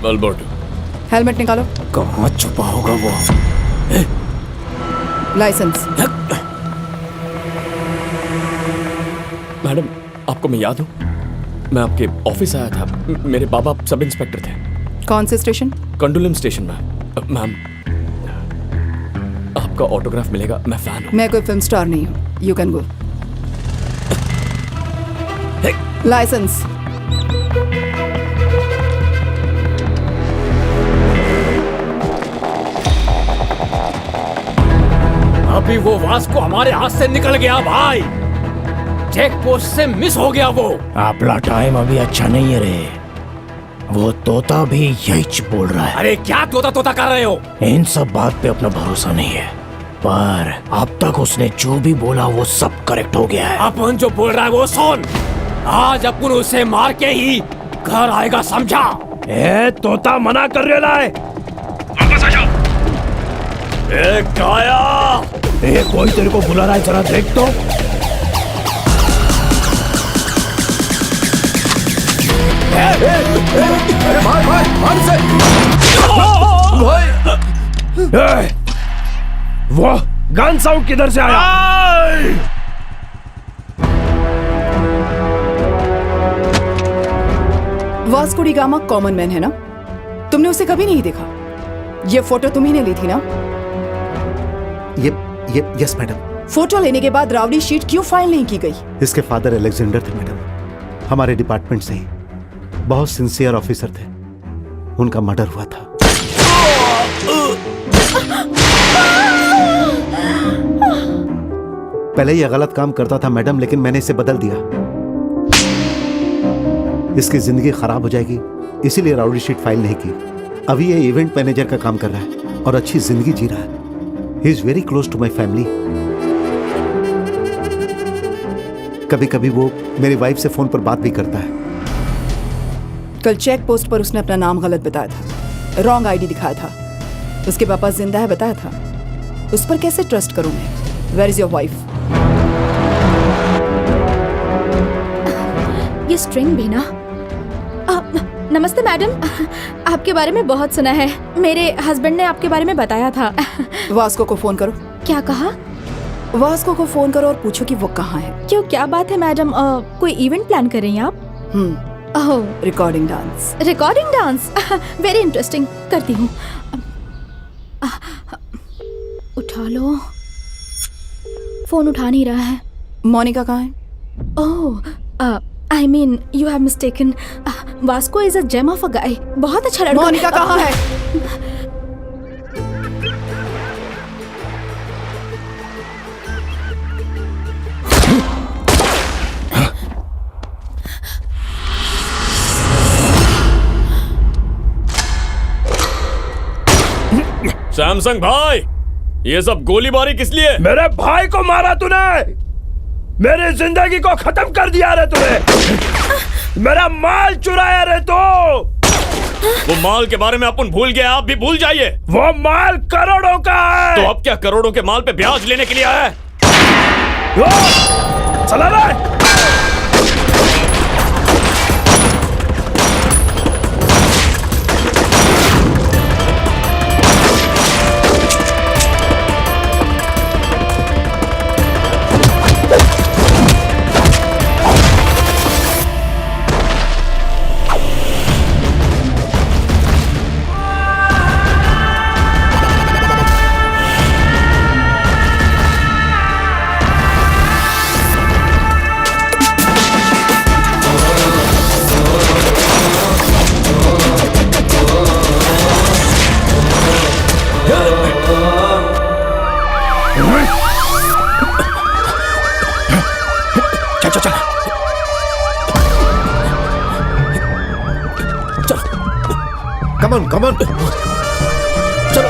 अल्बर्टो। हेलमेट निकालो। कहाँ छुपा होगा वो? लाइसेंस। मैडम, आपको मैं याद हूँ? मैं आपके ऑफिस आया था, मेरे बाबा सब इंस्पेक्टर थे। कौन से स्टेशन? कंडोलम स्टेशन में। मैम, आपका ऑटोग्राफ मिलेगा, मैं फैन हूँ। मैं कोई फिल्म स्टार नहीं हूँ, यू कैन गो। लाइसेंस। अभी वो वास्को हमारे हाथ से निकल गया भाई। चेक पोस्ट से मिस हो गया वो। अपना टाइम अभी अच्छा नहीं है रे। वो तोता भी यही बोल रहा है। अरे क्या तोता तोता कर रहे हो? इन सब बात पे अपना भरोसा नहीं है, पर अब तक उसने जो भी बोला वो सब करेक्ट हो गया है। अपन जो बोल रहा है वो सुन। आज अपन उसे मार के ही घर आएगा, समझा? ए तोता मना कर रहा है। वापस आ जाओ। काया, कोई तेरे को बुला रहा है, जरा देख तो। भाई भाई भाई से भाई वो गन साउंड किधर से आया? Vasco D gamma common man है ना? तुमने उसे कभी नहीं देखा? ये फोटो तुम्ही ने ली थी ना? ये यस मैडम। फोटो लेने के बाद रावड़ी शीट क्यों फाइल नहीं की गई? इसके फादर अलेक्जेंडर थे मैडम, हमारे डिपार्टमेंट से ही बहुत सिंसियर ऑफिसर थे। उनका मर्डर हुआ था। पहले यह गलत काम करता था मैडम, लेकिन मैंने इसे बदल दिया। इसकी जिंदगी खराब हो जाएगी, इसीलिए राउडी शीट फाइल नहीं की। अभी ये इवेंट मैनेजर का काम कर रहा है और अच्छी जिंदगी जी रहा है। He is very close to my family. कभी कभी वो मेरी वाइफ से फोन पर बात भी करता है। कल चेक पोस्ट पर उसने अपना नाम गलत बताया था, रॉन्ग आईडी दिखाया था। उसके पापा जिंदा है बताया था। उस पर कैसे ट्रस्ट करूं मैं? Where is your wife? ये स्ट्रिंग भी ना। नमस्ते मैडम, आपके बारे में बहुत सुना है। मेरे हस्बैंड ने आपके बारे में बताया था। वास्को को फोन करो। क्या कहा? वास्को को फोन करो और पूछो कि वो कहाँ है। क्यों, क्या बात है मैडम? कोई इवेंट प्लान कर रही हैं आप? Oh, recording dance. Recording dance, very interesting. करती हूँ। उठा लो। फोन उठा नहीं रहा है। मोनिका कहाँ है? ओह, I mean, you have mistaken. Vasco is a gem of a guy. बहुत अच्छा लड़का। मोनिका कहाँ है? सैमसंग भाई, ये सब गोलीबारी किस लिए? मेरे भाई को मारा तूने, मेरी जिंदगी को खत्म कर दिया रे तूने, मेरा माल चुराया रे तो। वो माल के बारे में अपन भूल गए, आप भी भूल जाइए। वो माल करोड़ों का है। तो अब क्या करोड़ों के माल पे ब्याज लेने के लिए आया है? चला रे। Come on. चलो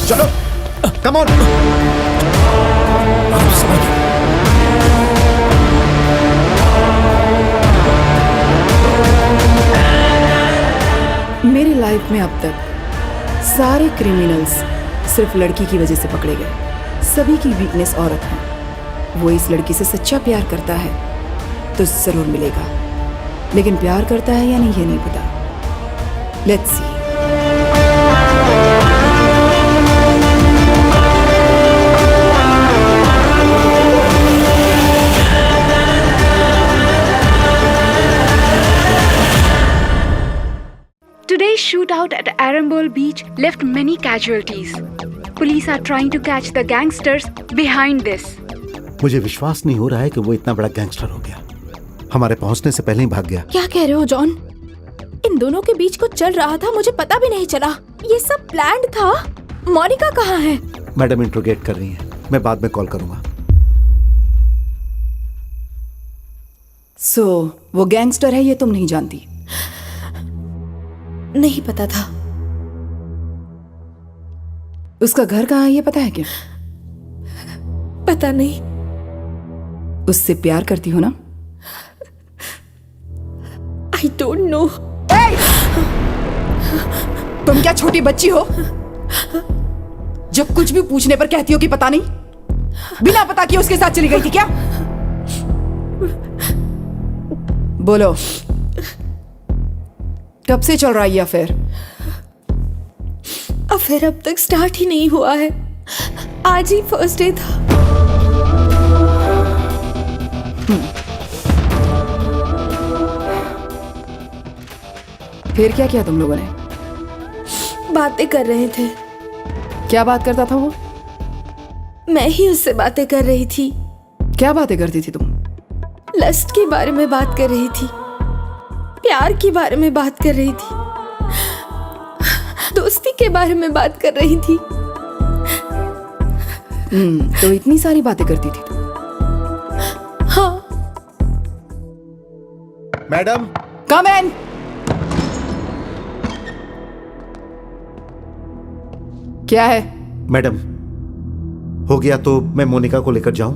चलो, come on. मेरी लाइफ में अब तक सारे क्रिमिनल्स सिर्फ लड़की की वजह से पकड़े गए। सभी की वीकनेस औरत है। वो इस लड़की से सच्चा प्यार करता है तो जरूर मिलेगा, लेकिन प्यार करता है या नहीं ये नहीं पता। Let's see. Today's shootout at Arambol Beach left many casualties. Police are trying to catch the gangsters behind this. मुझे विश्वास नहीं हो रहा है कि वो इतना बड़ा गैंगस्टर हो गया। हमारे पहुंचने से पहले ही भाग गया। क्या कह रहे हो जॉन? इन दोनों के बीच कुछ चल रहा था, मुझे पता भी नहीं चला। ये सब प्लान्ड था। मोनिका कहाँ है? मैडम इंट्रोगेट कर रही हैं, मैं बाद में कॉल करूंगा। वो गैंगस्टर है ये तुम नहीं जानती? नहीं पता था। उसका घर कहाँ है ये पता है क्या? पता नहीं। उससे प्यार करती हो ना? I don't know. तुम क्या छोटी बच्ची हो? जब कुछ भी पूछने पर कहती हो कि पता नहीं, बिना पता किए उसके साथ चली गई थी क्या? बोलो। कब से चल रहा है ये अफेयर? अफेयर अब तक स्टार्ट ही नहीं हुआ है। आज ही फर्स्ट डे था। फिर क्या किया तुम लोगों ने? बातें कर रहे थे। क्या बात करता था वो? मैं ही उससे बातें कर रही थी। क्या बातें करती थी तुम? लस्ट के बारे में बात कर रही थी, प्यार के बारे में बात कर रही थी, दोस्ती के बारे में बात कर रही थी। तो इतनी सारी बातें करती थी तुम? हाँ। मैडम, कम इन। क्या है? मैडम, हो गया तो मैं मोनिका को लेकर जाऊं?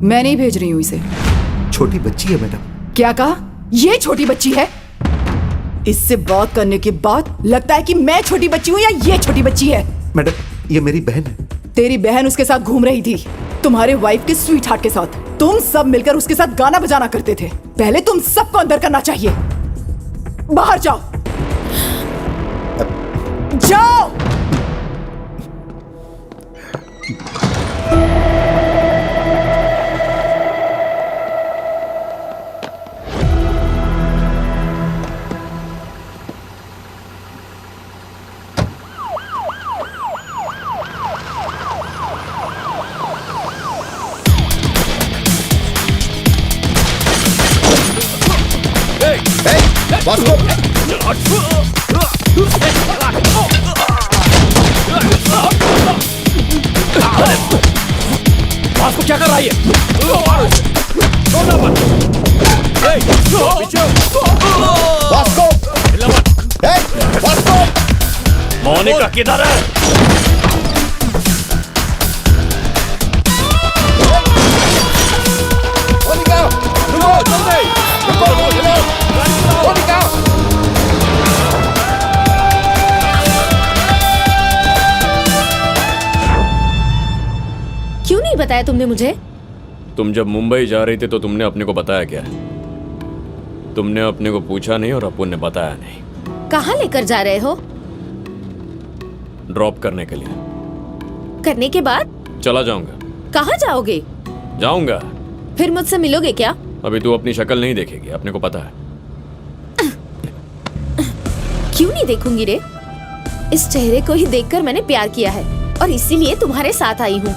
मैं नहीं भेज रही हूं इसे। छोटी बच्ची है मैडम। क्या कहा? ये छोटी बच्ची है? इससे बात करने के बाद लगता है कि मैं छोटी बच्ची हूं या ये छोटी बच्ची है। मैडम, ये मेरी बहन है। तेरी बहन उसके साथ घूम रही थी, तुम्हारे वाइफ के स्वीट हार्ट के साथ। तुम सब मिलकर उसके साथ गाना बजाना करते थे। पहले तुम सबको अंदर करना चाहिए। बाहर जाओ, जाओ। वास्को! वास्को क्या कर रहा है? वास्को! वास्को! मोनिका किधर है? मोनिका! रुको, जल्दी! रुको, मोनिका! क्यों नहीं बताया तुमने मुझे? तुम जब मुंबई जा रही थी तो तुमने अपने को बताया क्या? तुमने अपने को पूछा नहीं और अपुन ने बताया नहीं। कहाँ लेकर जा रहे हो? ड्रॉप करने के लिए। करने के बाद? चला जाऊंगा। कहाँ जाओगे? जाऊंगा। फिर मुझसे मिलोगे क्या? अभी तू अपनी शक्ल नहीं देखेगी, अपने को पता है। क्यों नहीं देखूंगी रे? इस चेहरे को ही देखकर मैंने प्यार किया है और इसीलिए तुम्हारे साथ आई हूँ।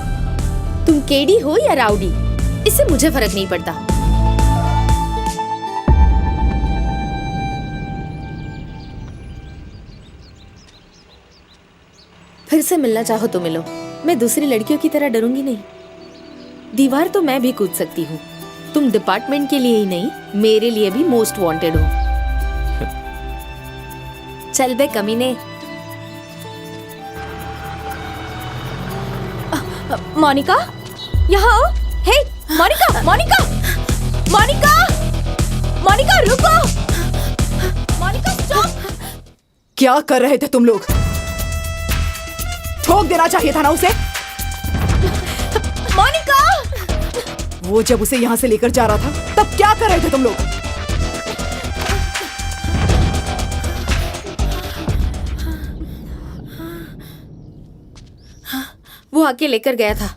तुम केडी हो या राउडी, इससे मुझे फर्क नहीं पड़ता। फिर से मिलना चाहो तो मिलो। मैं दूसरी लड़कियों की तरह डरूंगी नहीं। दीवार तो मैं भी कूद सकती हूँ। तुम डिपार्टमेंट के लिए ही नहीं, मेरे लिए भी मोस्ट वांटेड हो। चल बे कमीने। मोनिका, यहाँ आओ। हे, मोनिका, मोनिका, मोनिका, मोनिका रुको। मोनिका स्टॉप। क्या कर रहे थे तुम लोग? ठोक देना चाहिए था ना उसे। मोनिका! वो जब उसे यहाँ से लेकर जा रहा था तब क्या कर रहे थे तुम लोग? वो आके लेकर गया था।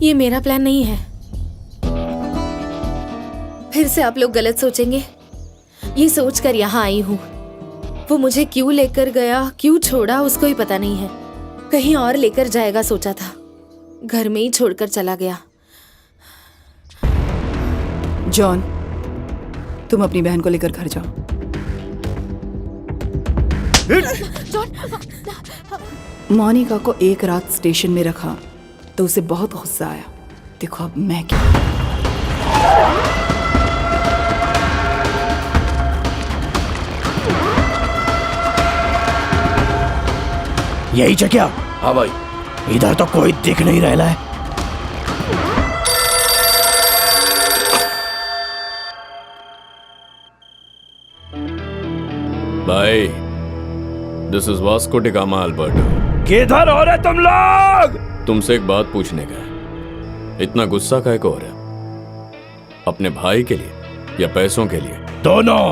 ये मेरा प्लान नहीं है। फिर से आप लोग गलत सोचेंगे। ये सोचकर यहाँ आई हूँ। वो मुझे क्यों लेकर गया, क्यों छोड़ा, उसको ही पता नहीं है। कहीं और लेकर जाएगा सोचा था, घर में ही छोड़कर चला गया। जॉन, तुम अपनी बहन को लेकर घर जाओ। मोनिका को एक रात स्टेशन में रखा तो उसे बहुत गुस्सा आया। देखो अब मैं क्या। यही जगह? हाँ भाई। इधर तो कोई दिख नहीं रहा है। भाई, this is Vasco D gamma Alberto. किधर हो रहे तुम लोग? तुमसे एक बात पूछने का है। इतना गुस्सा काहे को हो रहा है? अपने भाई के लिए या पैसों के लिए? दोनों।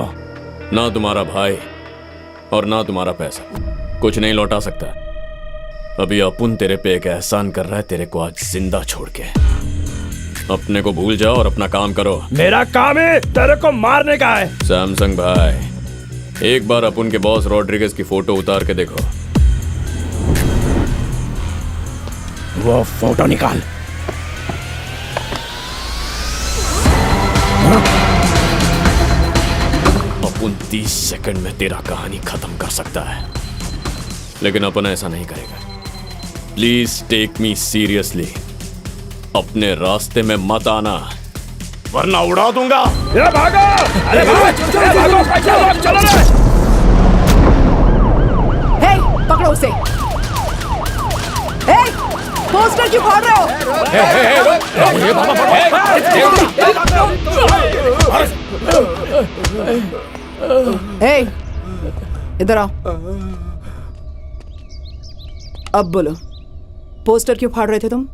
ना तुम्हारा भाई और ना तुम्हारा पैसा, कुछ नहीं लौटा सकता। अभी अपुन तेरे पे एक एहसान कर रहा है, तेरे को आज जिंदा छोड़ के। अपने को भूल जाओ और अपना काम करो। मेरा काम है तेरे को मारने का है। सैमसंग भाई, एक बार अपुन के बॉस रॉड्रिगेज की फोटो उतार के देखो। वो फोटो निकाल। अपुन 30 सेकंड में तेरा कहानी खत्म कर सकता है, लेकिन अपन ऐसा नहीं करेगा। Please take me seriously. अपने रास्ते में मत आना, वरना उड़ा दूंगा। ये भागो! अरे भागो! भागो! चलो रे! हे, पकड़ो उसे। हे, पोस्टर क्यों फाड़ रहे हो? हे, इधर आओ। अब बोलो, पोस्टर क्यों फाड़ रहे थे तुम?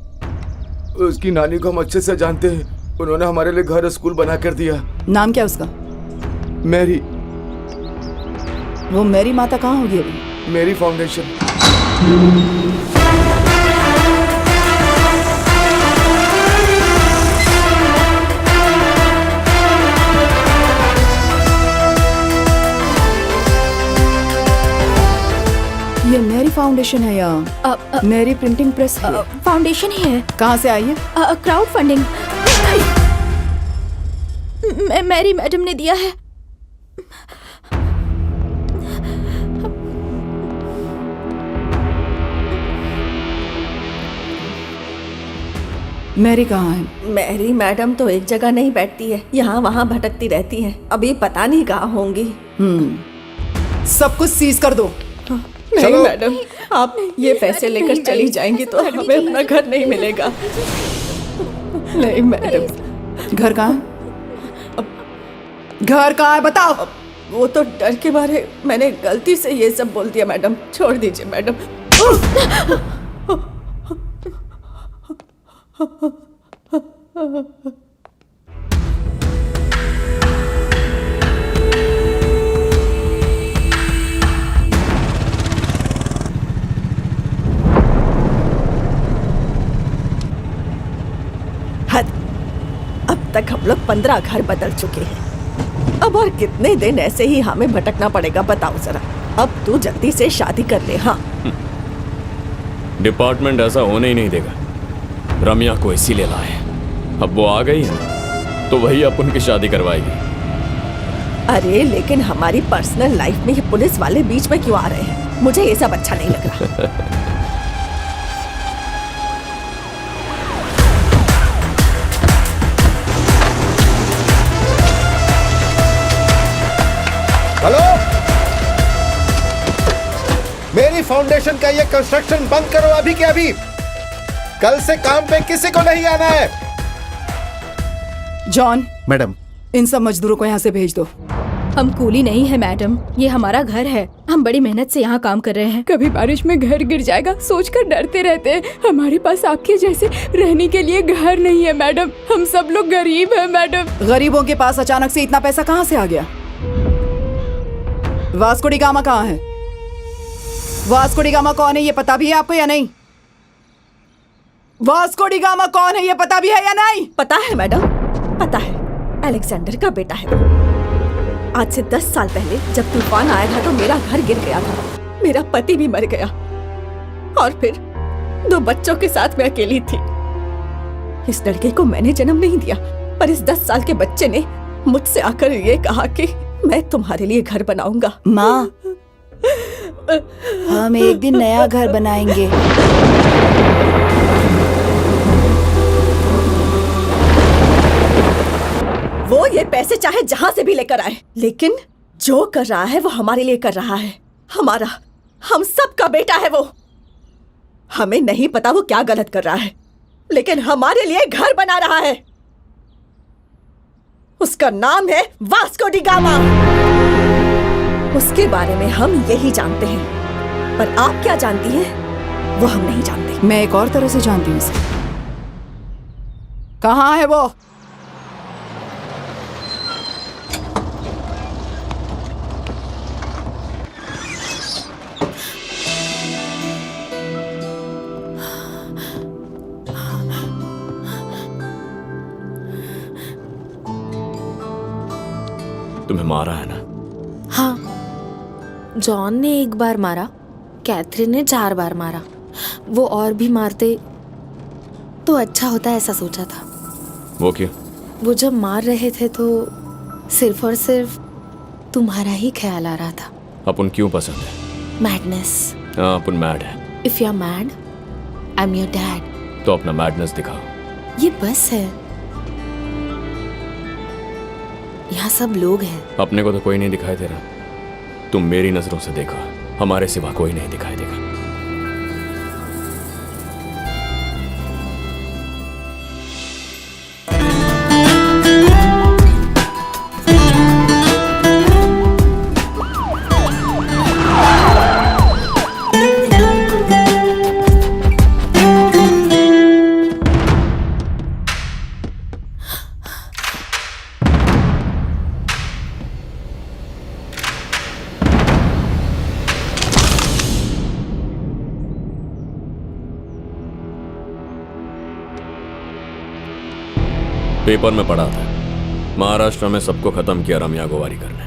उसकी नानी को हम अच्छे से जानते हैं। उन्होंने हमारे लिए घर स्कूल बना कर दिया। नाम क्या उसका? मैरी। वो मैरी माता कहाँ होगी अभी? Mary foundation. ये मैरी फाउंडेशन है या मैरी प्रिंटिंग प्रेस है? फाउंडेशन ही है। कहाँ से आई है? Crowd funding. मैरी मैडम ने दिया है। मैरी कहाँ है? मैरी मैडम तो एक जगह नहीं बैठती है, यहाँ वहाँ भटकती रहती हैं। अभी पता नहीं कहाँ होंगी। सब कुछ सीज कर दो। नहीं मैडम, आप ये पैसे लेकर चली जाएंगी तो हमें अपना घर नहीं मिलेगा। नहीं मैडम। घर कहाँ है? घर कहाँ है बताओ। वो तो डर के मारे मैंने गलती से ये सब बोल दिया मैडम। छोड़ दीजिए मैडम। अब तक हम लोग 15 घर बदल चुके हैं। अब और कितने दिन ऐसे ही हमें भटकना पड़ेगा बताओ जरा। अब तू जल्दी से शादी कर ले। हाँ, डिपार्टमेंट ऐसा होने ही नहीं देगा। रम्या को इसीलिए लाए। अब वो आ गई है ना, तो वही अपन की शादी करवाएगी। अरे लेकिन हमारी पर्सनल लाइफ में ये पुलिस वाले बीच में क्यों आ रहे हैं? मुझे ये सब अच्छा नहीं लग रहा। हेलो, मेरी फाउंडेशन का ये कंस्ट्रक्शन बंद करो अभी के अभी। कल से काम पे किसी को नहीं आना है। जॉन। मैडम, इन सब मजदूरों को यहाँ से भेज दो। हम कूली नहीं है मैडम, ये हमारा घर है। हम बड़ी मेहनत से यहाँ काम कर रहे हैं। कभी बारिश में घर गिर जाएगा सोचकर डरते रहते हैं। हमारे पास आपके जैसे रहने के लिए घर नहीं है मैडम। हम सब लोग गरीब हैं मैडम। गरीबों के पास अचानक से इतना पैसा कहाँ से आ गया? वास्को डी गामा कहाँ है? वास्को डी गामा कौन है ये पता भी है आपको या नहीं? वास्को डी गामा कौन है ये पता भी है या नहीं? पता है मैडम, पता है। अलेक्जेंडर का बेटा है। आज से 10 साल पहले जब तूफान आया था तो मेरा घर गिर गया था। मेरा पति भी मर गया और फिर 2 बच्चों के साथ मैं अकेली थी। इस लड़के को मैंने जन्म नहीं दिया, पर इस 10 साल के बच्चे ने मुझसे आकर ये कहा कि मैं तुम्हारे लिए घर बनाऊंगा। माँ, हम एक दिन नया घर बनाएंगे। वो ये पैसे चाहे जहां से भी लेकर आए, लेकिन जो कर रहा है वो हमारे लिए कर रहा है। हमारा, हम सब का बेटा है वो। हमें नहीं पता वो क्या गलत कर रहा है, लेकिन हमारे लिए घर बना रहा है। उसका नाम है वास्को डी गामा। उसके बारे में हम यही जानते हैं, पर आप क्या जानती हैं वो हम नहीं जानते। मैं एक और तरह से जानती हूँ उसे। कहाँ है वो? तुम्हें मारा है ना? हाँ, जॉन ने 1 बार मारा, कैथरीन ने 4 बार मारा। वो और भी मारते तो अच्छा होता, ऐसा सोचा था। वो क्यों? वो जब मार रहे थे तो सिर्फ और सिर्फ तुम्हारा ही ख्याल आ रहा था। अपन क्यों पसंद है? मैडनेस। हाँ, अपन मैड है। If you are mad, I am your dad. तो अपना मैडनेस दिखाओ। ये बस है, यहाँ सब लोग हैं। अपने को तो कोई नहीं दिखाई दे रहा। तुम मेरी नजरों से देखो, हमारे सिवा कोई नहीं दिखाई देगा। पेपर में पढ़ा था, महाराष्ट्र में सबको खत्म किया रम्या गोवारीकर ने।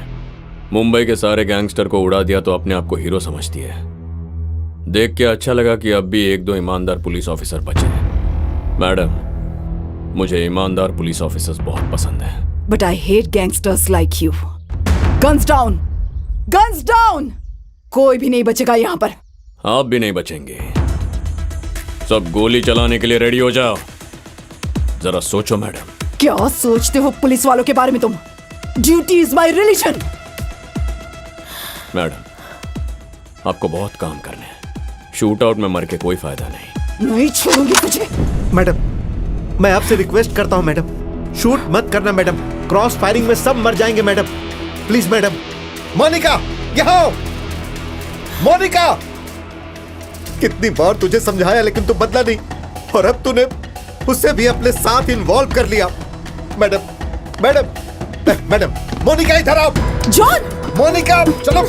मुंबई के सारे गैंगस्टर को उड़ा दिया तो अपने आप को हीरो समझती है। देख के अच्छा लगा कि अब भी 1-2 ईमानदार पुलिस ऑफिसर बचे हैं। मैडम, मुझे ईमानदार पुलिस ऑफिसर्स बहुत पसंद है। But I hate gangsters like you. Guns down, guns down. कोई भी नहीं बचेगा यहाँ पर। आप भी नहीं बचेंगे। सब गोली चलाने के लिए रेडी हो जाओ। जरा सोचो मैडम। क्या सोचते हो पुलिस वालों के बारे में तुम? Duty is my religion. Madam, आपको बहुत काम करने हैं। शूट आउट में मर के कोई फायदा नहीं छोड़ूंगी तुझे। मैडम, मैं आपसे रिक्वेस्ट करता हूं मैडम, शूट मत करना मैडम। क्रॉस फायरिंग में सब मर जाएंगे मैडम। Please madam. मोनिका, यहाँ आओ। मोनिका, कितनी बार तुझे समझाया लेकिन तू बदला नहीं, और अब तूने उससे भी अपने साथ इन्वॉल्व कर लिया। मैडम, मैडम, मैडम, मोनिका इधर आओ। जॉन, मोनिका, चलो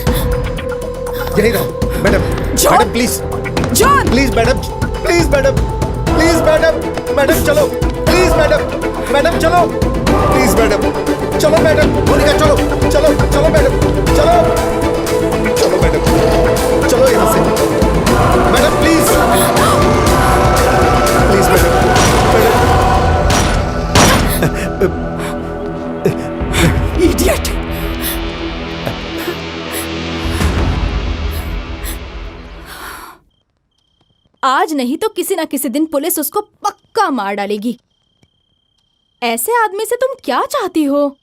यही रहो। Madam, madam please, John, please madam, please madam, please madam, madam चलो, प्लीज मैडम, मैडम चलो, प्लीज मैडम, चलो मैडम, मोनिका चलो, चलो चलो मैडम, चलो, चलो मैडम, चलो यहाँ से madam, please, please madam, idiot. आज नहीं तो किसी ना किसी दिन पुलिस उसको पक्का मार डालेगी। ऐसे आदमी से तुम क्या चाहती हो?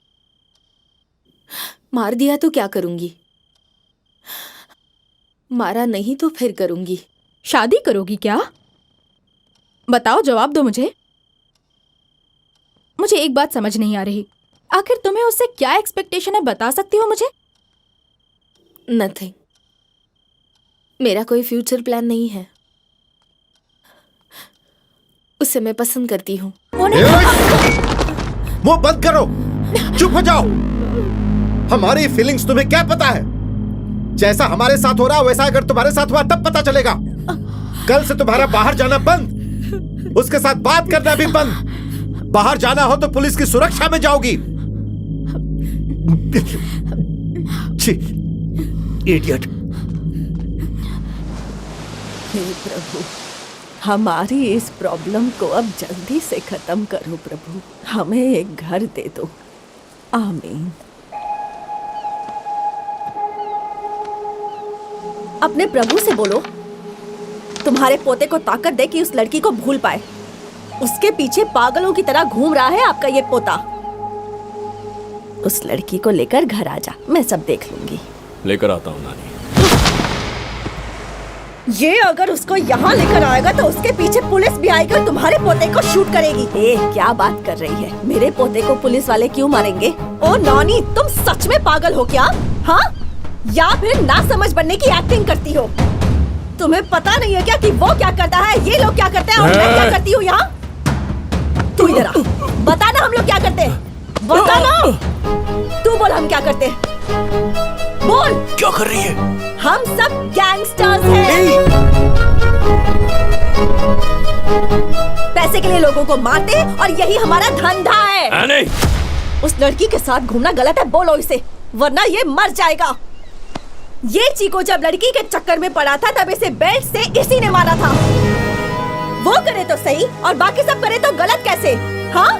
मार दिया तो क्या करूंगी? मारा नहीं तो फिर करूंगी। शादी करोगी क्या? बताओ, जवाब दो मुझे। मुझे एक बात समझ नहीं आ रही, आखिर तुम्हें उससे क्या एक्सपेक्टेशन है, बता सकती हो मुझे? नथिंग। मेरा कोई फ्यूचर प्लान नहीं है। उसे मैं पसंद करती हूँ। मुंह बंद करो, चुप हो जाओ। हमारी फीलिंग्स तुम्हें क्या पता है? जैसा हमारे साथ हो रहा वैसा अगर तुम्हारे साथ हुआ तब पता चलेगा। कल से तुम्हारा बाहर जाना बंद, उसके साथ बात करना भी बंद। बाहर जाना हो तो पुलिस की सुरक्षा में जाओगी। इडियट। हे प्रभु, हमारी इस प्रॉब्लम को अब जल्दी से खत्म करो प्रभु। हमें एक घर दे दो। आमीन। अपने प्रभु से बोलो तुम्हारे पोते को ताकत दे कि उस लड़की को भूल पाए। उसके पीछे पागलों की तरह घूम रहा है आपका ये पोता। उस लड़की को लेकर घर आ जा, मैं सब देख लूंगी। लेकर आता हूँ नानी। ये अगर उसको यहाँ लेकर आएगा तो उसके पीछे पुलिस भी आएगी और तुम्हारे पोते को शूट करेगी। क्या बात कर रही है? मेरे पोते को पुलिस वाले क्यों मारेंगे? ओ नानी, तुम सच में पागल हो क्या? हाँ, या फिर ना समझ बनने की एक्टिंग करती हो? तुम्हें पता नहीं है क्या कि वो क्या करता है, ये लोग क्या करते हैं और मैं क्या करती हूँ यहाँ? तू इधर आ, बता ना हम लोग क्या करते हैं। बता ना, तू बोल हम क्या करते हैं। बोल क्या कर रही है? हम सब गैंगस्टर्स हैं। पैसे के लिए लोगों को मारते हैं और यही हमारा धंधा है। नहीं। उस लड़की के साथ घूमना गलत है, बोलो इसे। वरना ये मर जाएगा। ये चीको जब लड़की के चक्कर में पड़ा था तब इसे बेल्ट से इसी ने मारा था। वो करे तो सही और बाकी सब करे तो गलत कैसे? हाँ,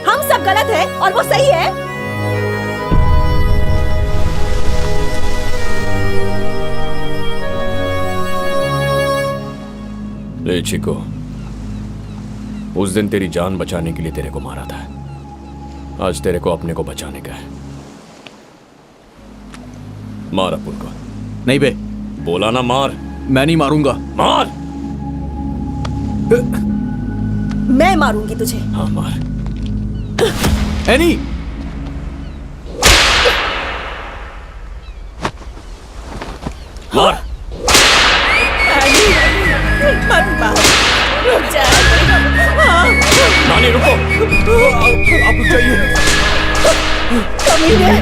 हम सब गलत है और वो सही है। ले चिको, उस दिन तेरी जान बचाने के लिए तेरे को मारा था, आज तेरे को अपने को बचाने का है। मार अपुन को। नहीं बे, बोला ना मार। मैं नहीं मारूंगा। मार। मैं मारूंगी तुझे। हाँ मार। एनी, मार। मत मार, रुक जा। नानी रुको। आप रुक जाइए। कमीने,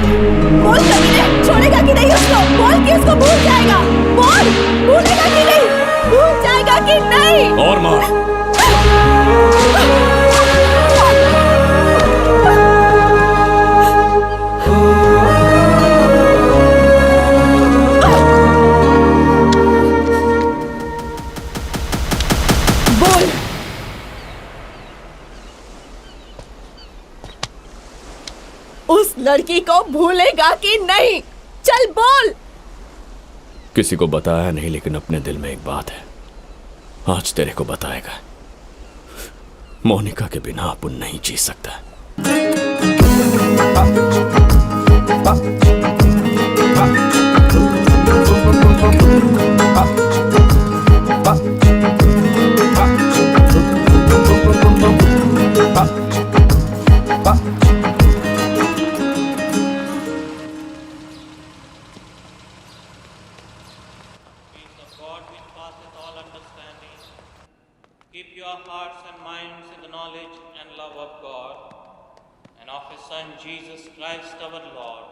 बोल कमीने, छोड़ेगा कि नहीं उसको? बोल कि उसको भूल जाएगा। बोल, भूलेगा कि नहीं? भूल जाएगा कि नहीं? और मार। बोल। उस लड़की को भूलेगा कि नहीं? चल बोल। किसी को बताया नहीं, लेकिन अपने दिल में एक बात है, आज तेरे को बताएगा। मोनिका के बिना अपुन नहीं जी सकता। Keep your hearts and minds in the knowledge and love of God and of His Son Jesus Christ our Lord.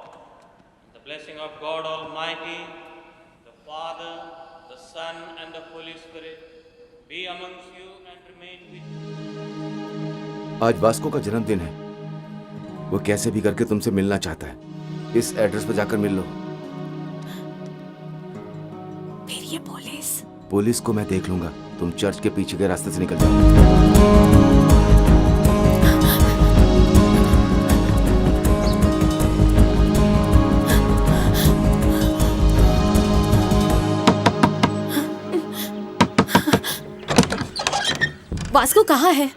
And the blessing of God Almighty, the Father, the Son and the Holy Spirit be amongst you and remain with you. आज Vasco का जन्मदिन है। वो कैसे भी करके तुमसे मिलना चाहता है। इस एड्रेस पर जाकर मिल लो। फिर ये पुलिस? पुलिस को मैं देख लूंगा। तुम चर्च के पीछे के रास्ते से निकल जाओ। वास्को कहाँ है?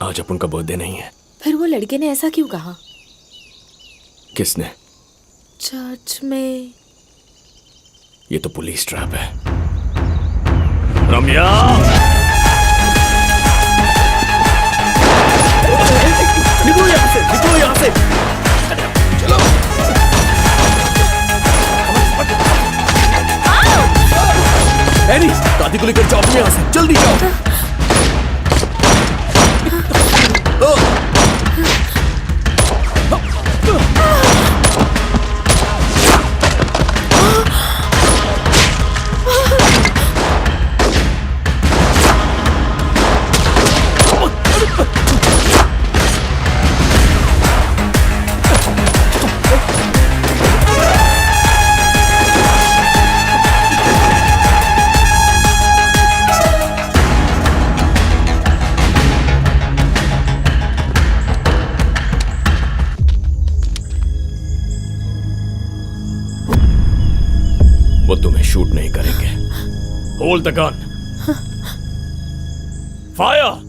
आज अपन का बर्थडे नहीं है। फिर वो लड़के ने ऐसा क्यों कहा? किसने? चर्च में। ये तो पुलिस ट्रैप है। रम्या! निकलो यहाँ से, निकलो यहाँ से। चलो। एनी, दादी को लेकर जाओ यहाँ से, जल्दी जाओ। वो तुम्हें शूट नहीं करेंगे। Hold the gun. फायर!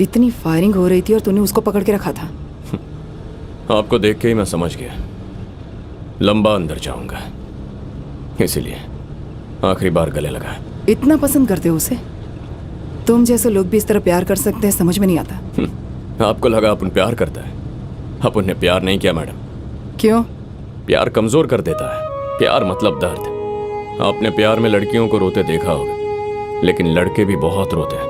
इतनी फायरिंग हो रही थी और तूने उसको पकड़ के रखा था। आपको देख के ही मैं समझ गया लंबा अंदर जाऊंगा, इसीलिए आखिरी बार गले लगा। इतना पसंद करते हो उसे? तुम जैसे लोग भी इस तरह प्यार कर सकते हैं, समझ में नहीं आता। आपको लगा अपन प्यार करता है? अपन ने प्यार नहीं किया मैडम। क्यों? प्यार कमजोर कर देता है। प्यार मतलब दर्द। आपने प्यार में लड़कियों को रोते देखा होगा, लेकिन लड़के भी बहुत रोते हैं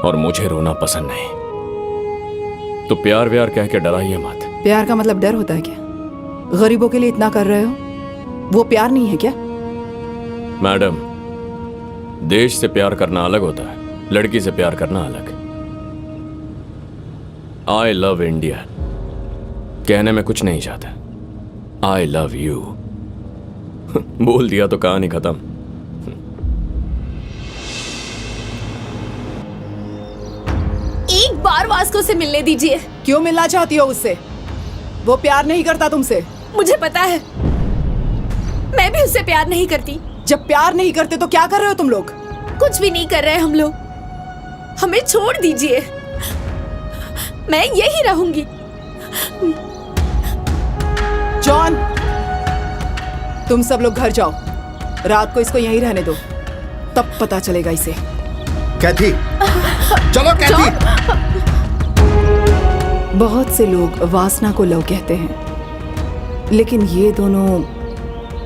और मुझे रोना पसंद नहीं। तो प्यार व्यार कह के डराइए मत। प्यार का मतलब डर होता है क्या? गरीबों के लिए इतना कर रहे हो, वो प्यार नहीं है क्या? मैडम, देश से प्यार करना अलग होता है, लड़की से प्यार करना अलग। आई लव इंडिया कहने में कुछ नहीं चाहता, आई लव यू बोल दिया तो कहानी खत्म। एक बार वास्को से मिलने दीजिए। क्यों मिलना चाहती हो उससे? वो प्यार नहीं करता तुमसे। मुझे पता है, मैं भी उससे प्यार नहीं करती। जब प्यार नहीं करते तो क्या कर रहे हो तुम लोग? कुछ भी नहीं कर रहे हम लोग, हमें छोड़ दीजिए, मैं यही रहूंगी। जॉन, तुम सब लोग घर जाओ, रात को इसको यहीं रहने दो, तब पता चलेगा इसे। कैथी, चलो कैथी। बहुत से लोग वासना को लव कहते हैं, लेकिन ये दोनों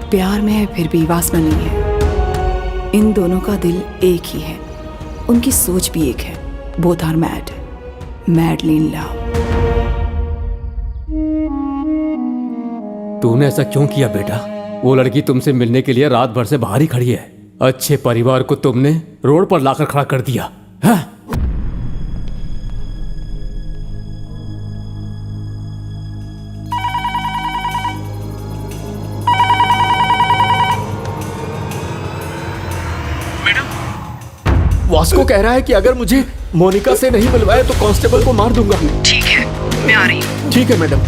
प्यार में है फिर भी वासना नहीं है। इन दोनों का दिल एक ही है, उनकी सोच भी एक है। Both are mad, madly in love. तूने ऐसा क्यों किया बेटा? वो लड़की तुमसे मिलने के लिए रात भर से बाहर ही खड़ी है। अच्छे परिवार को तुमने रोड पर लाकर खड़ा कर दिया है? वास्को कह रहा है कि अगर मुझे मोनिका से नहीं मिलवाया तो कांस्टेबल को मार दूंगा। ठीक है, मैं आ रही हूँ। ठीक है मैडम।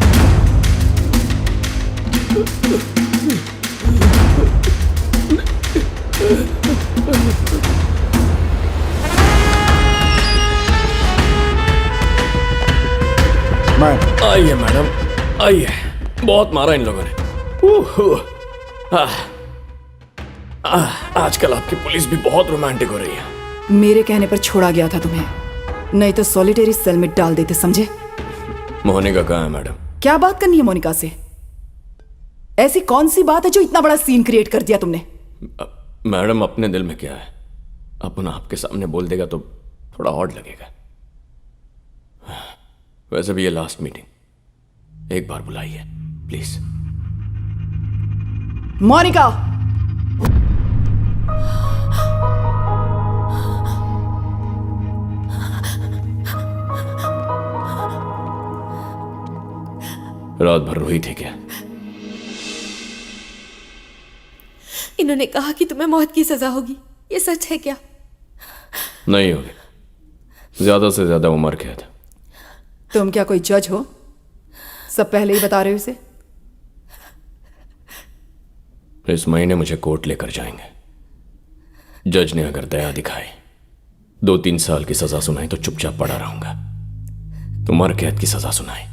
आइए मैडम, आइए। बहुत मारा इन लोगों ने। आजकल आपकी पुलिस भी बहुत रोमांटिक हो रही है। मेरे कहने पर छोड़ा गया था तुम्हें, नहीं तो सॉलिटरी सेल में डाल देते, समझे? मोनिका कहाँ है मैडम? क्या बात करनी है मोनिका से? ऐसी कौन सी बात है जो इतना बड़ा सीन क्रिएट कर दिया तुमने? मैडम, अपने दिल में क्या है अपन आपके सामने बोल देगा तो थोड़ा ऑड लगेगा। वैसे भी ये लास्ट मीटिंग, एक बार बुलाइए प्लीज। मोनिका, रात भर रोई थी क्या? इन्होंने कहा कि तुम्हें मौत की सजा होगी, ये सच है क्या? नहीं होगी, ज्यादा से ज्यादा उम्र कैद। तुम क्या कोई जज हो? सब पहले ही बता रहे हो इसे। इस महीने मुझे कोर्ट लेकर जाएंगे। जज ने अगर दया दिखाई, 2-3 साल की सजा सुनाई तो चुपचाप पड़ा रहूंगा। उम्र कैद की सजा सुनाई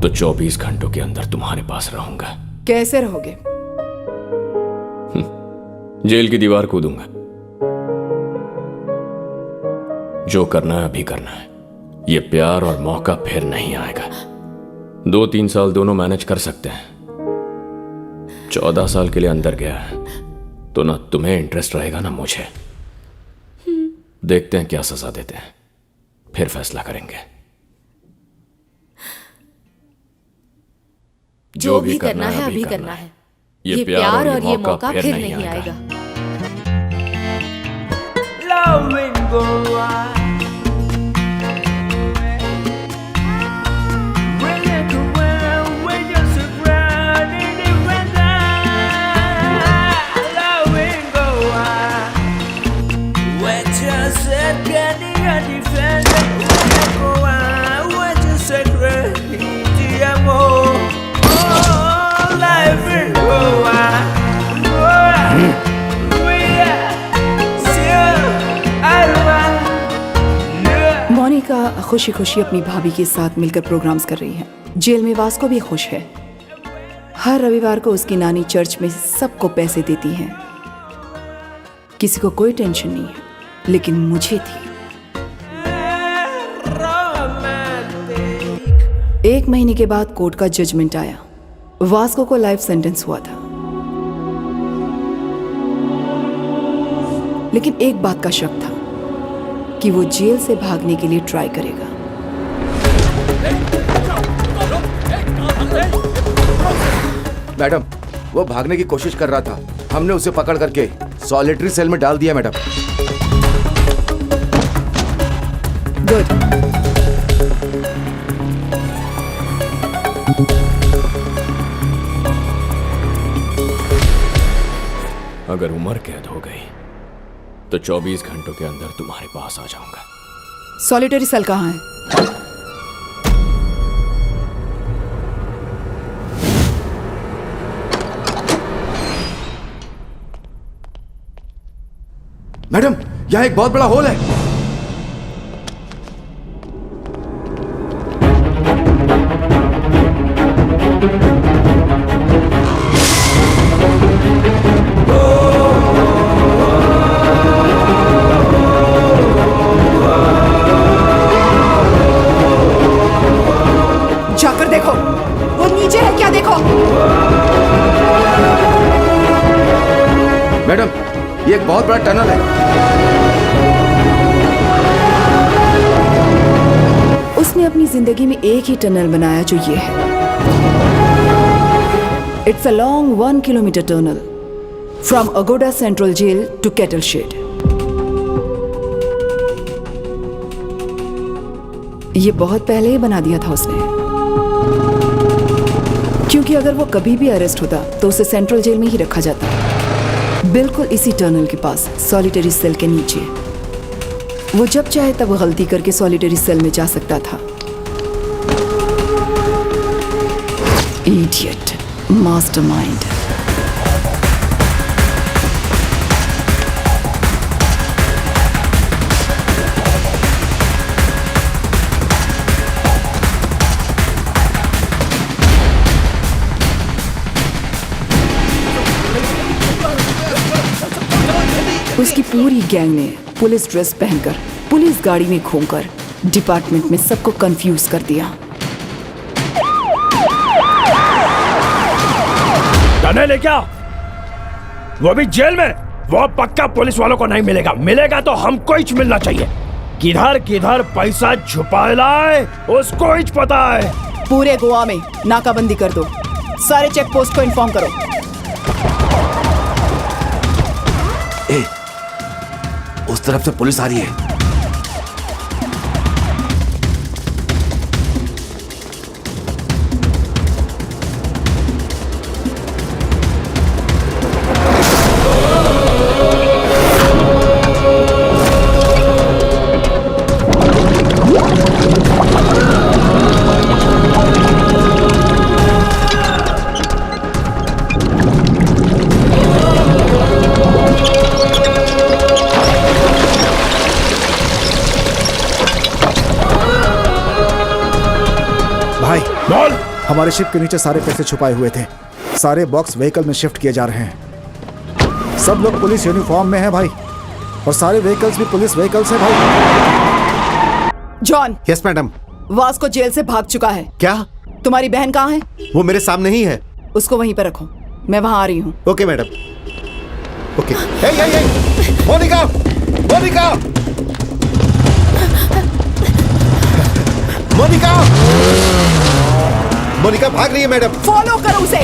तो 24 घंटों के अंदर तुम्हारे पास रहूंगा। कैसे रहोगे? जेल की दीवार कूदूंगा। जो करना है अभी करना है। ये प्यार और मौका फिर नहीं आएगा। 2-3 साल दोनों मैनेज कर सकते हैं। 14 साल के लिए अंदर गया है तो ना तुम्हें इंटरेस्ट रहेगा ना मुझे। देखते हैं क्या सजा देते हैं, फिर फैसला करेंगे। जो भी करना है अभी करना है। ये प्यार और ये मौका फिर नहीं आएगा। मोनिका खुशी खुशी अपनी भाभी के साथ मिलकर प्रोग्राम्स कर रही है। जेल में वास्को भी खुश है। हर रविवार को उसकी नानी चर्च में सबको पैसे देती है। किसी को कोई टेंशन नहीं है, लेकिन मुझे थी। 1 महीने के बाद कोर्ट का जजमेंट आया। वास्को को लाइफ सेंटेंस हुआ था, लेकिन एक बात का शक था कि वो जेल से भागने के लिए ट्राई करेगा। मैडम, वो भागने की कोशिश कर रहा था। हमने उसे पकड़ करके सॉलिटरी सेल में डाल दिया मैडम। गुड। अगर उम्र कैद हो गई तो 24 घंटों के अंदर तुम्हारे पास आ जाऊंगा। सॉलिटरी सेल कहाँ है? मैडम, यहाँ एक बहुत बड़ा होल है। जाकर देखो, वो नीचे है क्या? देखो मैडम, ये एक बहुत बड़ा टनल है। उसने अपनी जिंदगी में एक ही टनल बनाया जो ये है। It's a long 1 kilometre tunnel from Aguada central jail to cattle shed. ये बहुत पहले ही बना दिया था उसने, क्योंकि अगर वो कभी भी अरेस्ट होता तो उसे सेंट्रल जेल में ही रखा जाता, बिल्कुल इसी टनल के पास, सॉलिटरी सेल के नीचे। वो जब चाहे तब गलती करके सॉलिटरी सेल में जा सकता था। Idiot, mastermind. उसकी पूरी गैंग ने पुलिस ड्रेस पहनकर, पुलिस गाड़ी में घूमकर डिपार्टमेंट में सबको कंफ्यूज कर दिया। टनल है क्या? वो भी जेल में? वो पक्का पुलिस वालों को नहीं मिलेगा। मिलेगा तो हमको ही मिलना चाहिए। किधर किधर पैसा छुपा लाए उसको ही पता है। पूरे गोवा में नाकाबंदी कर दो। सारे चेक पोस्ट को इन्फॉर्म करो। उस तरफ से पुलिस आ रही है। हमारे शिप के नीचे सारे पैसे छुपाए हुए थे। सारे बॉक्स व्हीकल में शिफ्ट किए जा रहे हैं। सब लोग पुलिस यूनिफॉर्म में हैं भाई, और सारे व्हीकल्स भी पुलिस व्हीकल्स हैं भाई। John. Yes madam. Vasco jail से भाग चुका है। क्या? तुम्हारी बहन कहाँ है? वो मेरे सामने ही है। उसको वहीं पर रखो, मैं वहां आ रही हूँ। Okay madam. Okay. Monica, Monica, Monica, Monica भाग रही है मैडम। फॉलो करो उसे।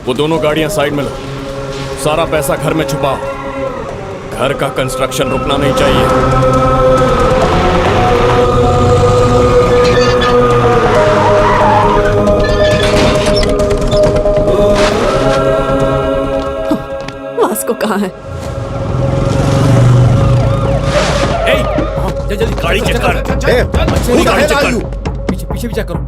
वो दोनों गाड़ियां साइड में लो। सारा पैसा घर में छुपाओ। घर का कंस्ट्रक्शन रुकना नहीं चाहिए। वास्को कहाँ है? जल्दी गाड़ी चेक कर। गाड़ी चेक कर। पीछे पीछे भी चेक करो।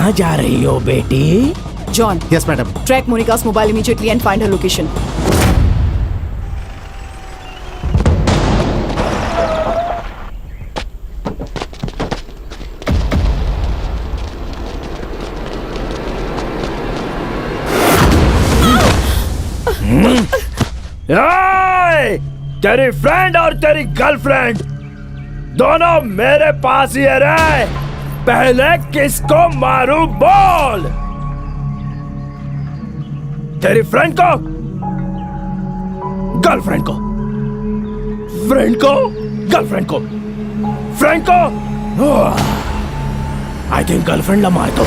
कहाँ जा रही हो बेटी? John, yes madam. Track Monica's mobile immediately and find her location. तेरी फ्रेंड और तेरी गर्लफ्रेंड दोनों मेरे पास ही रहे। पहले किसको मारूं बोल? तेरी फ्रेंड को, गर्लफ्रेंड को, फ्रेंड को, गर्लफ्रेंड को, फ्रेंड को। आई थिंक गर्लफ्रेंड ला मार दो।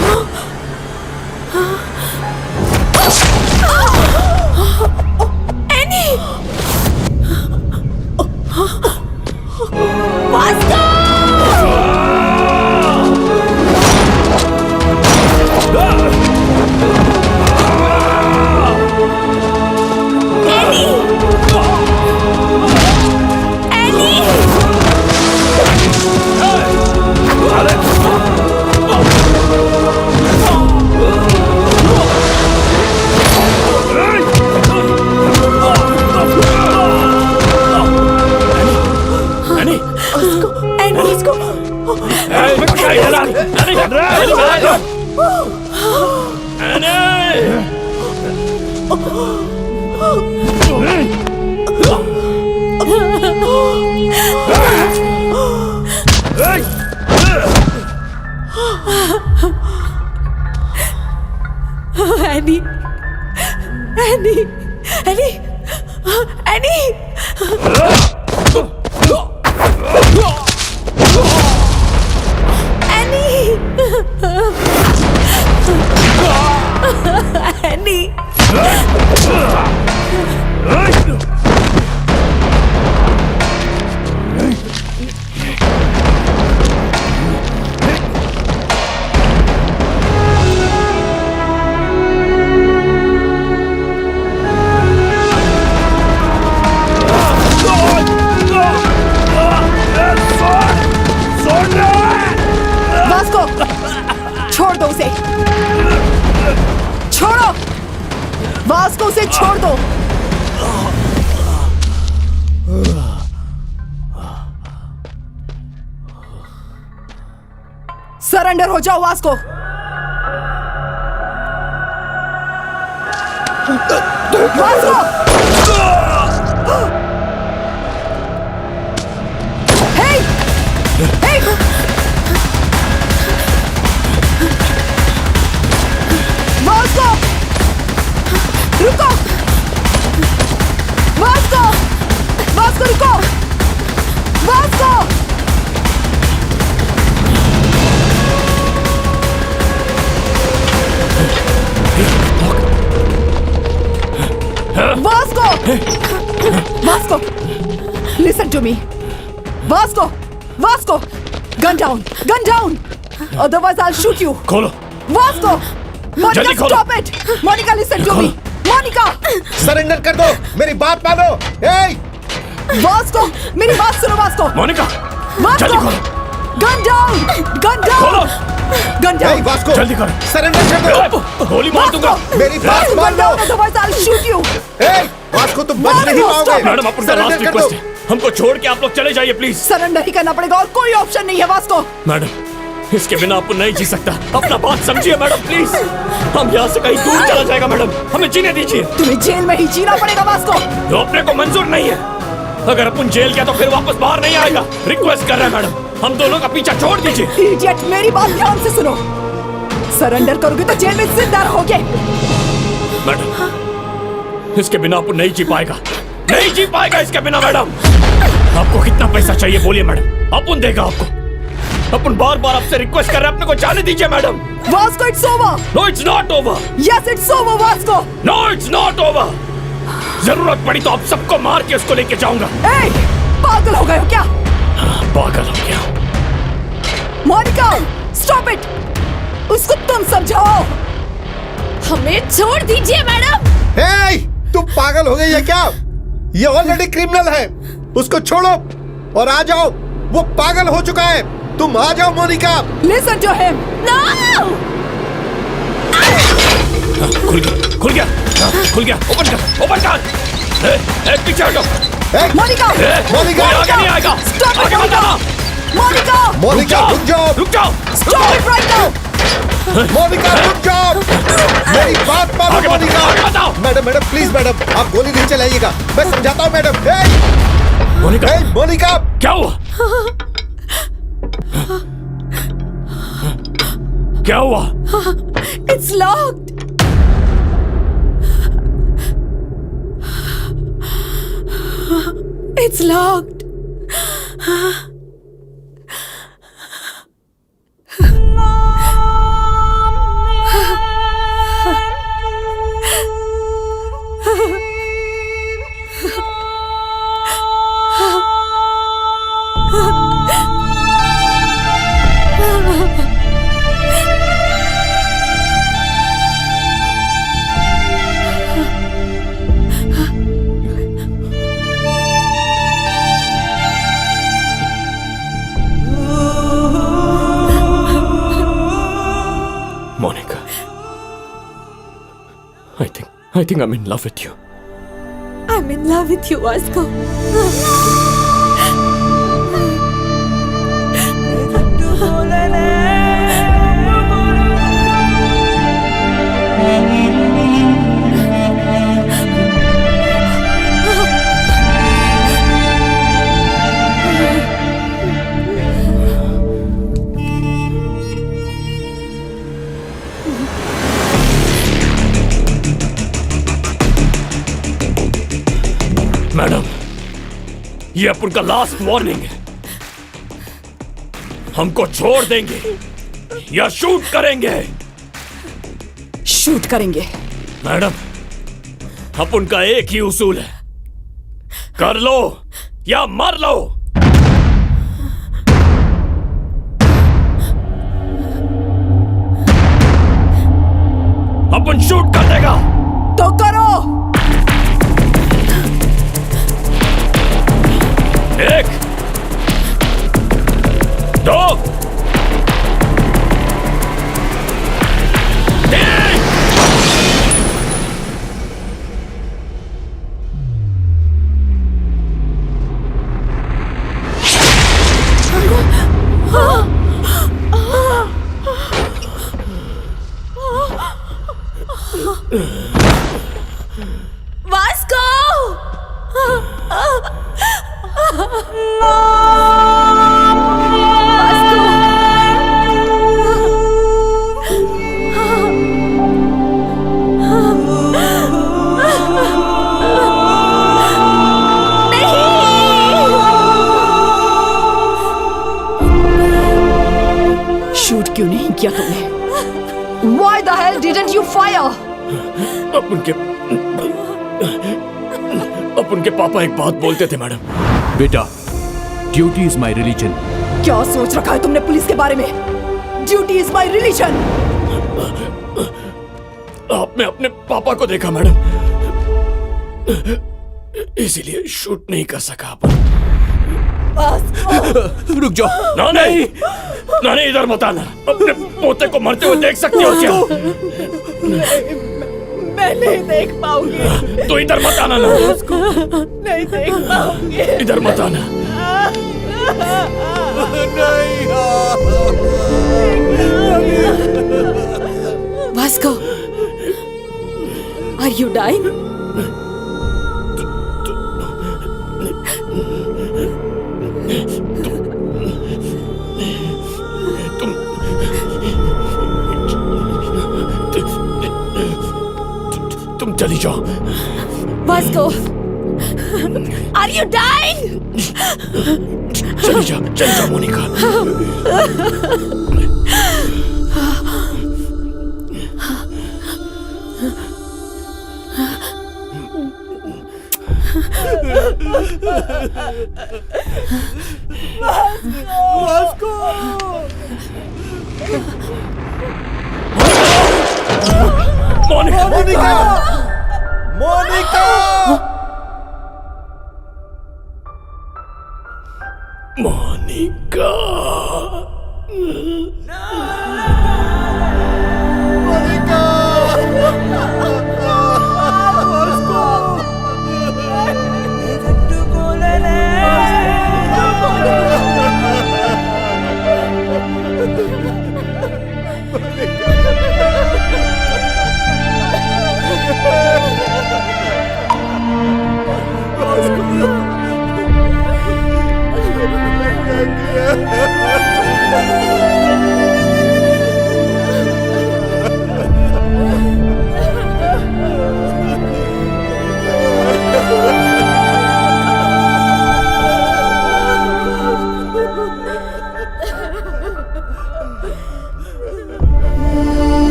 Annie, Annie, Annie, Annie. Annie. छोड़ दो उसे, छोड़ो वास्को, उसे छोड़ दो। सरेंडर हो जाओ Vasco. Vasco, hey, hey, Vasco, रुको, वास्को, वास्को रुको, Vasco. Vasco, Vasco, listen to me, Vasco, Vasco, gun down, otherwise I'll shoot you. खोलो। Vasco, Monica, stop it, Monica, listen to me, Monica. Surrender कर दो, मेरी बात मानो। ए! Vasco, मेरी बात सुनो Vasco. Monica, Vasco, gun down, खोलो। gun down, वास्को, जल्दी करो। सरेंडर कर दो। गोली मार दूंगा। मेरी बात मान लो। otherwise I'll shoot you. A! Vasco, तुम बच नहीं पाओगे। मैडम, अपना लास्ट रिक्वेस्ट है, हमको छोड़ के आप लोग चले जाइए प्लीज। सरेंडर ही करना पड़ेगा और कोई ऑप्शन नहीं है वास्को। मैडम, इसके बिना आपको नहीं जी सकता। अपना बात समझिए मैडम प्लीज। हम यहाँ से कहीं दूर चला जाएगा मैडम, हमें जीने दीजिए। तुम्हें जेल में ही जीना पड़ेगा वास्को। जो अपने को मंजूर नहीं है। अगर अपन जेल गया तो फिर वापस बाहर नहीं आएगा। रिक्वेस्ट कर रहे हैं मैडम, हम दोनों का पीछा छोड़ दीजिए। इडियट, मेरी बात ध्यान से सुनो। सरेंडर करोगे तो जेल में जिंदा रहोगे। मैडम, इसके बिना अपन नहीं जी पाएगा, नहीं जी पाएगा इसके बिना। मैडम, आपको कितना पैसा चाहिए बोलिए मैडम, अपन देगा आपको। अपन बार बार आपसे रिक्वेस्ट कर रहे हैं, अपने को जाने दीजिए madam. Vasco, it's over. No, it's not over. Yes, it's over Vasco. No, it's not over. जरूरत पड़ी तो आप सबको मार के उसको लेके जाऊंगा। ए, पागल हो गए हो क्या? पागल हो गया। मोनिका, स्टॉप इट, उसको तुम समझाओ। हमें छोड़ दीजिए मैडम। हे, तुम पागल हो गई है क्या? ये ऑलरेडी क्रिमिनल है, उसको छोड़ो और आ जाओ। वो पागल हो चुका है, तुम आ जाओ Monika. Listen to him. No! खुल गया खुल गया खुल गया। ओपन कर पीछे हटो। मोनिका मोनिका आगे नहीं आएगा। Stop it, आगे मत आना। मोनिका मोनिका रुक जाओ Stop it right now! Monika रुक जाओ, मेरी बात मानो मोनिका। मैडम प्लीज मैडम, आप गोली नहीं चलाइएगा, मैं समझाता हूँ मैडम। मोनिका क्या हुआ? क्या हुआ? It's locked. It's locked. Monica, I think I'm in love with you. I'm in love with you, Vasco. Madam, ये अपन का लास्ट वार्निंग है। हमको छोड़ देंगे या शूट करेंगे? शूट करेंगे। मैडम, अपन का एक ही उसूल है, कर लो या मर लो। अपन शूट कर देगा तो करो। एक, दो, तीन। वास्को! शूट क्यों नहीं किया तुमने? Why the hell didn't you fire? अपन के पापा एक बात बोलते थे मैडम। बेटा, ड्यूटी इज माई रिलीजन। क्या सोच रखा है तुमने पुलिस के बारे में? Duty is my religion. आपने अपने पापा को देखा मैडम, इसीलिए शूट नहीं कर सका अपन। रुक जाओ। ना नहीं, ना नहीं, इधर मत आना। अपने पोते को मरते हुए देख सकते हो क्या? मैं नहीं देख पाऊंगी। तो इधर मत आना ना। नहीं देख पाऊंगी। इधर मत आना। Vasco, are you dying? तुम चली जाओ। Vasco, are you dying? चली जा Monika. Vasco! Monika! Monica! Monica! Monika!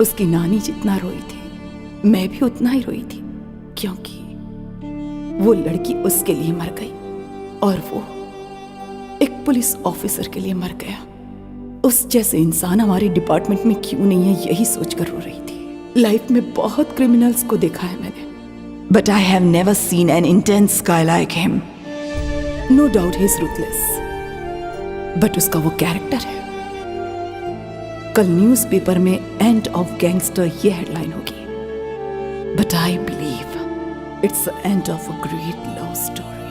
उसकी नानी जितना रोई थी मैं भी उतना ही रोई थी, क्योंकि वो लड़की उसके लिए मर गई और वो एक पुलिस ऑफिसर के लिए मर गया। उस जैसे इंसान हमारे डिपार्टमेंट में क्यों नहीं है, यही सोचकर रो रही थी। लाइफ में बहुत क्रिमिनल्स को देखा है मैंने, but I have never seen an intense guy like him. No doubt he is ruthless, but उसका वो कैरेक्टर है। कल न्यूज़पेपर में एंड ऑफ गैंगस्टर ये हेडलाइन होगी, but I believe it's the end of a great love story.